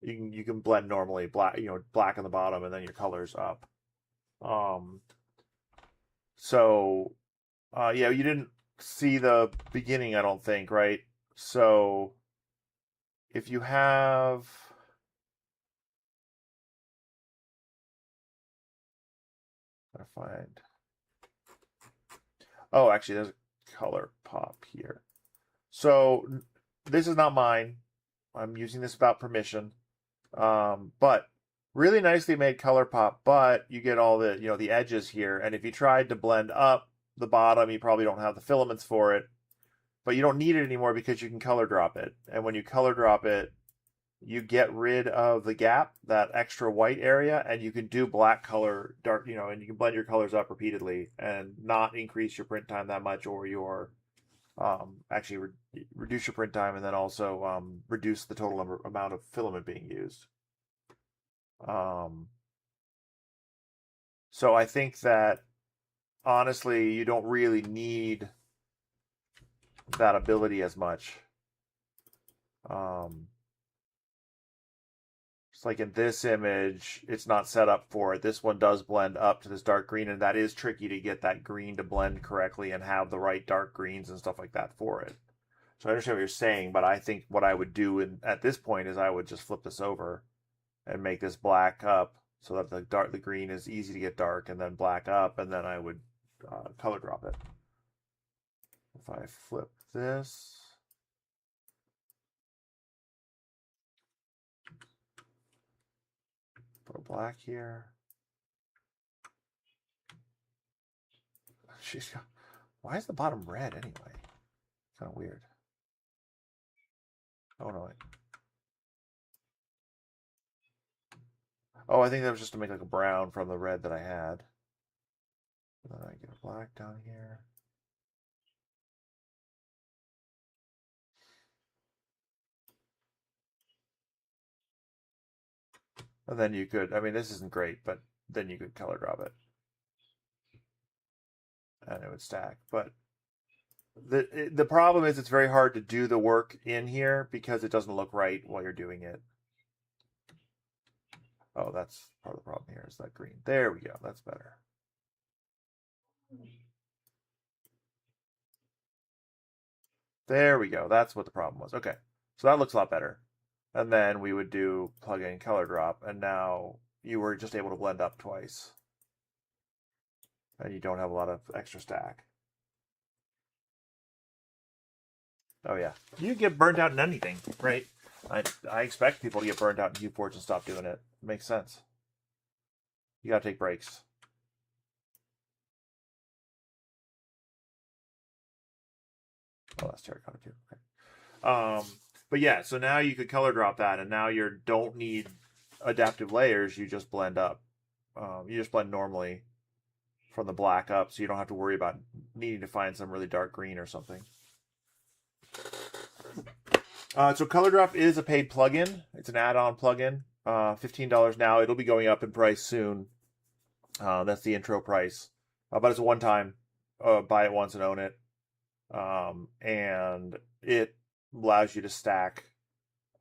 You can blend normally, black on the bottom, and then your colors up. Yeah, you didn't see the beginning, I don't think, right? So if you have, gotta find, oh, actually, there's a color pop here. So this is not mine. I'm using this without permission. But really nicely made color pop, but you get all the, the edges here. And if you tried to blend up the bottom, you probably don't have the filaments for it, but you don't need it anymore because you can color drop it. And when you color drop it, you get rid of the gap, that extra white area, and you can do black color, dark, and you can blend your colors up repeatedly and not increase your print time that much, or your actually reduce your print time, and then also reduce the total amount of filament being used. So I think that honestly, you don't really need that ability as much. Just like in this image, it's not set up for it. This one does blend up to this dark green, and that is tricky to get that green to blend correctly and have the right dark greens and stuff like that for it. So I understand what you're saying, but I think what I would do at this point is I would just flip this over and make this black up so that the green is easy to get dark, and then black up, and then I would color drop it. If I flip this, put a black here. Why is the bottom red anyway? Kind of weird. Oh no. Oh, I think that was just to make like a brown from the red that I had. And then I get a black down here. And then you could, I mean, this isn't great, but then you could color drop it. And it would stack. But the problem is it's very hard to do the work in here because it doesn't look right while you're doing it. Oh, that's part of the problem here is that green. There we go. That's better. There we go. That's what the problem was. Okay. So that looks a lot better. And then we would do plug in color drop, and now you were just able to blend up twice. And you don't have a lot of extra stack. Oh yeah. You get burned out in anything, right? I expect people to get burned out in HueForge and stop doing it. It makes sense. You gotta take breaks. Oh, that's terracotta too. Okay. But yeah, so now you could color drop that, and now you don't need adaptive layers. You just blend up. You just blend normally from the black up, so you don't have to worry about needing to find some really dark green or something. So ColorDrop is a paid plugin. It's an add-on plugin. $15 now. It'll be going up in price soon. That's the intro price. But it's a one-time. Buy it once and own it. And it allows you to stack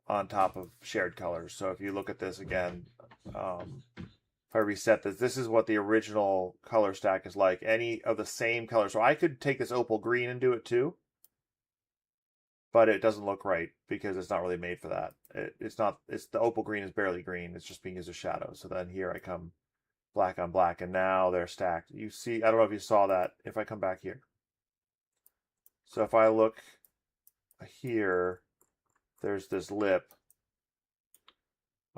on top of shared colors. So if you look at this again, if I reset this is what the original color stack is like. Any of the same color. So I could take this opal green and do it too, but it doesn't look right because it's not really made for that. It's the opal green is barely green. It's just being used as shadow. So then here I come black on black, and now they're stacked. You see, I don't know if you saw that. If I come back here. So if I look here, there's this lip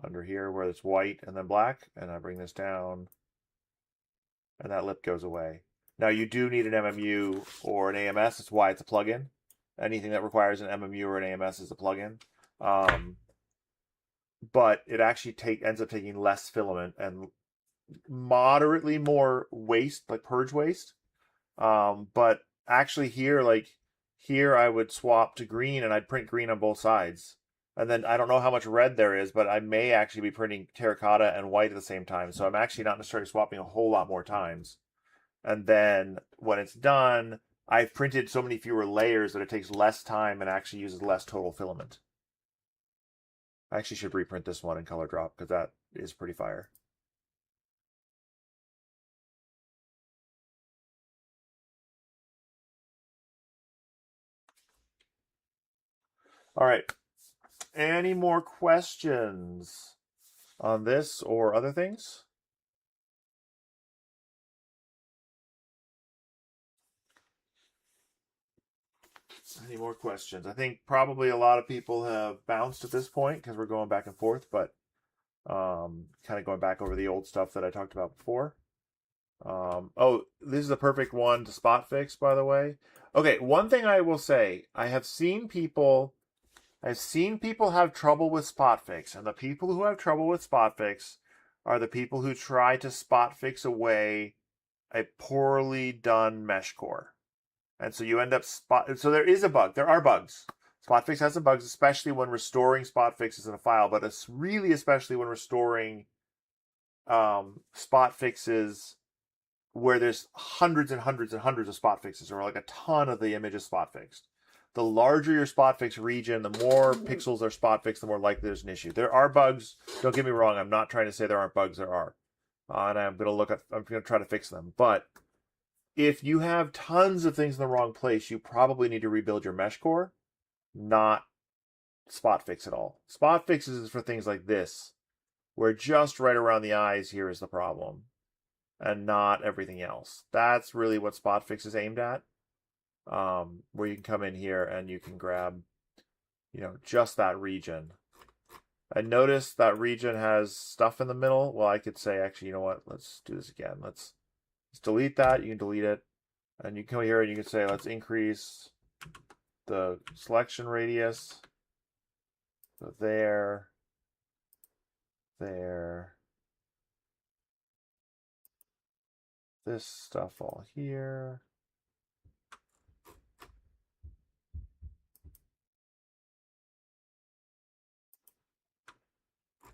under here where it's white and then black, and I bring this down, and that lip goes away. Now you do need an MMU or an AMS. That's why it's a plugin. Anything that requires an MMU or an AMS is a plugin. But it actually ends up taking less filament and moderately more waste, like purge waste. But actually here I would swap to green, and I'd print green on both sides. And then I don't know how much red there is, but I may actually be printing terracotta and white at the same time. So I'm actually not necessarily swapping a whole lot more times. And then when it's done, I've printed so many fewer layers that it takes less time and actually uses less total filament. I actually should reprint this one in ColorDrop because that is pretty fire. All right. Any more questions on this or other things? Any more questions? I think probably a lot of people have bounced at this point because we're going back and forth, but kind of going back over the old stuff that I talked about before. Oh, this is a perfect one to spot fix, by the way. Okay, one thing I will say, I've seen people have trouble with spot fix, and the people who have trouble with spot fix are the people who try to spot fix away a poorly done mesh core. And so you end up so there is a bug. There are bugs. SpotFix has some bugs, especially when restoring spot fixes in a file, but it's really especially when restoring spot fixes where there's hundreds and hundreds and hundreds of spot fixes, or like a ton of the image is spot fixed. The larger your spot fix region, the more pixels are spot fixed, the more likely there's an issue. There are bugs. Don't get me wrong. I'm not trying to say there aren't bugs. There are, and I'm going to try to fix them. But if you have tons of things in the wrong place, you probably need to rebuild your mesh core, not spot fix at all. Spot fixes is for things like this, where just right around the eyes here is the problem, and not everything else. That's really what spot fix is aimed at, where you can come in here and you can grab, just that region. And notice that region has stuff in the middle. Well, I could say, actually, you know what? Let's do this again. Let's delete that. You can delete it. And you come here and you can say, let's increase the selection radius. So there. This stuff all here.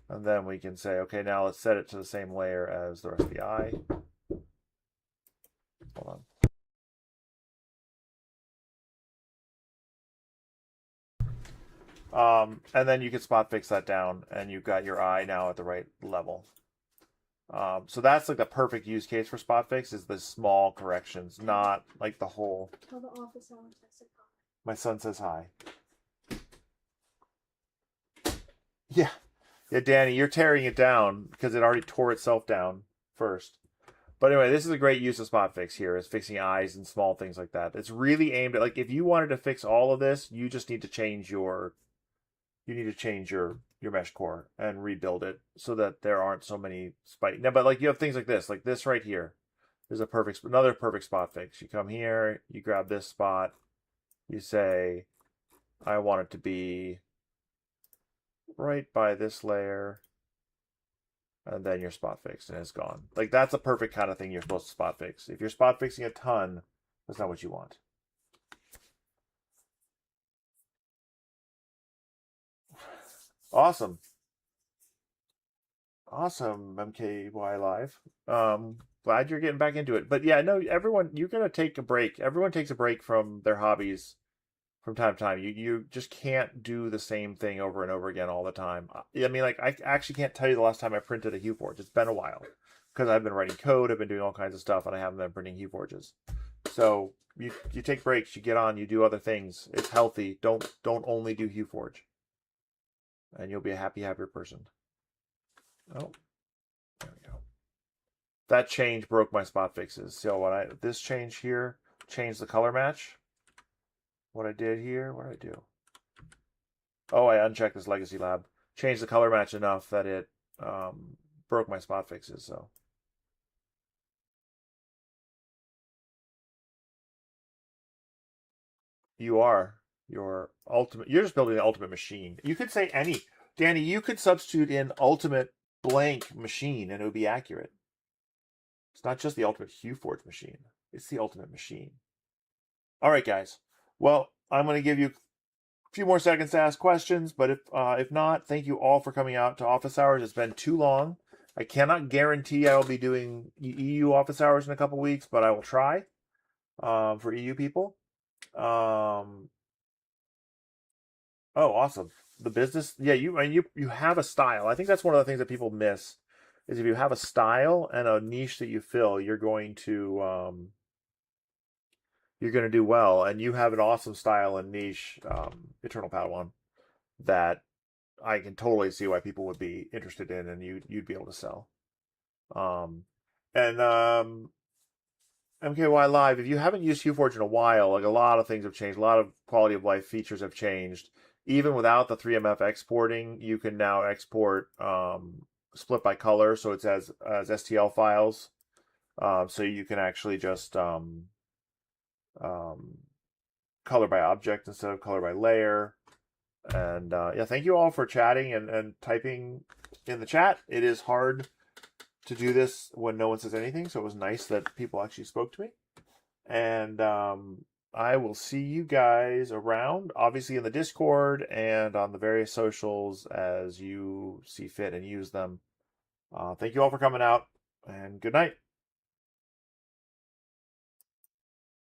And then we can say, okay, now let's set it to the same layer as the rest of the eye. Hold on. And then you can spot fix that down, and you've got your eye now at the right level. So that's like the perfect use case for spot fix, is the small corrections, not like the whole. Tell the office hours I said hi. My son says hi. Yeah, Danny, you're tearing it down because it already tore itself down first. But anyway, this is a great use of spot fix here, is fixing eyes and small things like that. It's really aimed at, like, if you wanted to fix all of this, you just need to change your mesh core and rebuild it so that there aren't so many spikes. Now, but like you have things like this right here. There's another perfect spot fix. You come here, you grab this spot, you say, I want it to be right by this layer, and then your spot fix, and it's gone. Like, that's a perfect kind of thing you're supposed to spot fix. If you're spot fixing a ton, that's not what you want. Awesome, MKY Live. Glad you're getting back into it. But yeah, no, everyone, you're gonna take a break. Everyone takes a break from their hobbies from time to time. You just can't do the same thing over and over again all the time. I mean, like, I actually can't tell you the last time I printed a HueForge. It's been a while because I've been writing code, I've been doing all kinds of stuff, and I haven't been printing HueForges. So you take breaks, you get on, you do other things. It's healthy. Don't only do HueForge, and you'll be a happier person. Oh, there we go. That change broke my spot fixes. So this change here changed the color match. What I did here, what did I do? Oh, I unchecked this legacy lab. Changed the color match enough that it broke my spot fixes. So you're just building the ultimate machine. You could say Danny, you could substitute in ultimate blank machine and it would be accurate. It's not just the ultimate HueForge machine. It's the ultimate machine. All right, guys. Well, I'm going to give you a few more seconds to ask questions, but if not, thank you all for coming out to office hours. It's been too long. I cannot guarantee I will be doing EU office hours in a couple weeks, but I will try for EU people. Oh, awesome. The business, yeah, you have a style. I think that's one of the things that people miss, is if you have a style and a niche that you fill, you're going to do well. And you have an awesome style and niche, Eternal Padawan, that I can totally see why people would be interested in, and you'd be able to sell. Um, and MKY Live, if you haven't used HueForge in a while, like a lot of things have changed, a lot of quality of life features have changed. Even without the 3MF exporting, you can now export split by color, so it's as STL files. So you can actually just um, color by object instead of color by layer. And yeah, thank you all for chatting and typing in the chat. It is hard to do this when no one says anything, so it was nice that people actually spoke to me. And I will see you guys around, obviously in the Discord and on the various socials as you see fit and use them. Thank you all for coming out, and good night.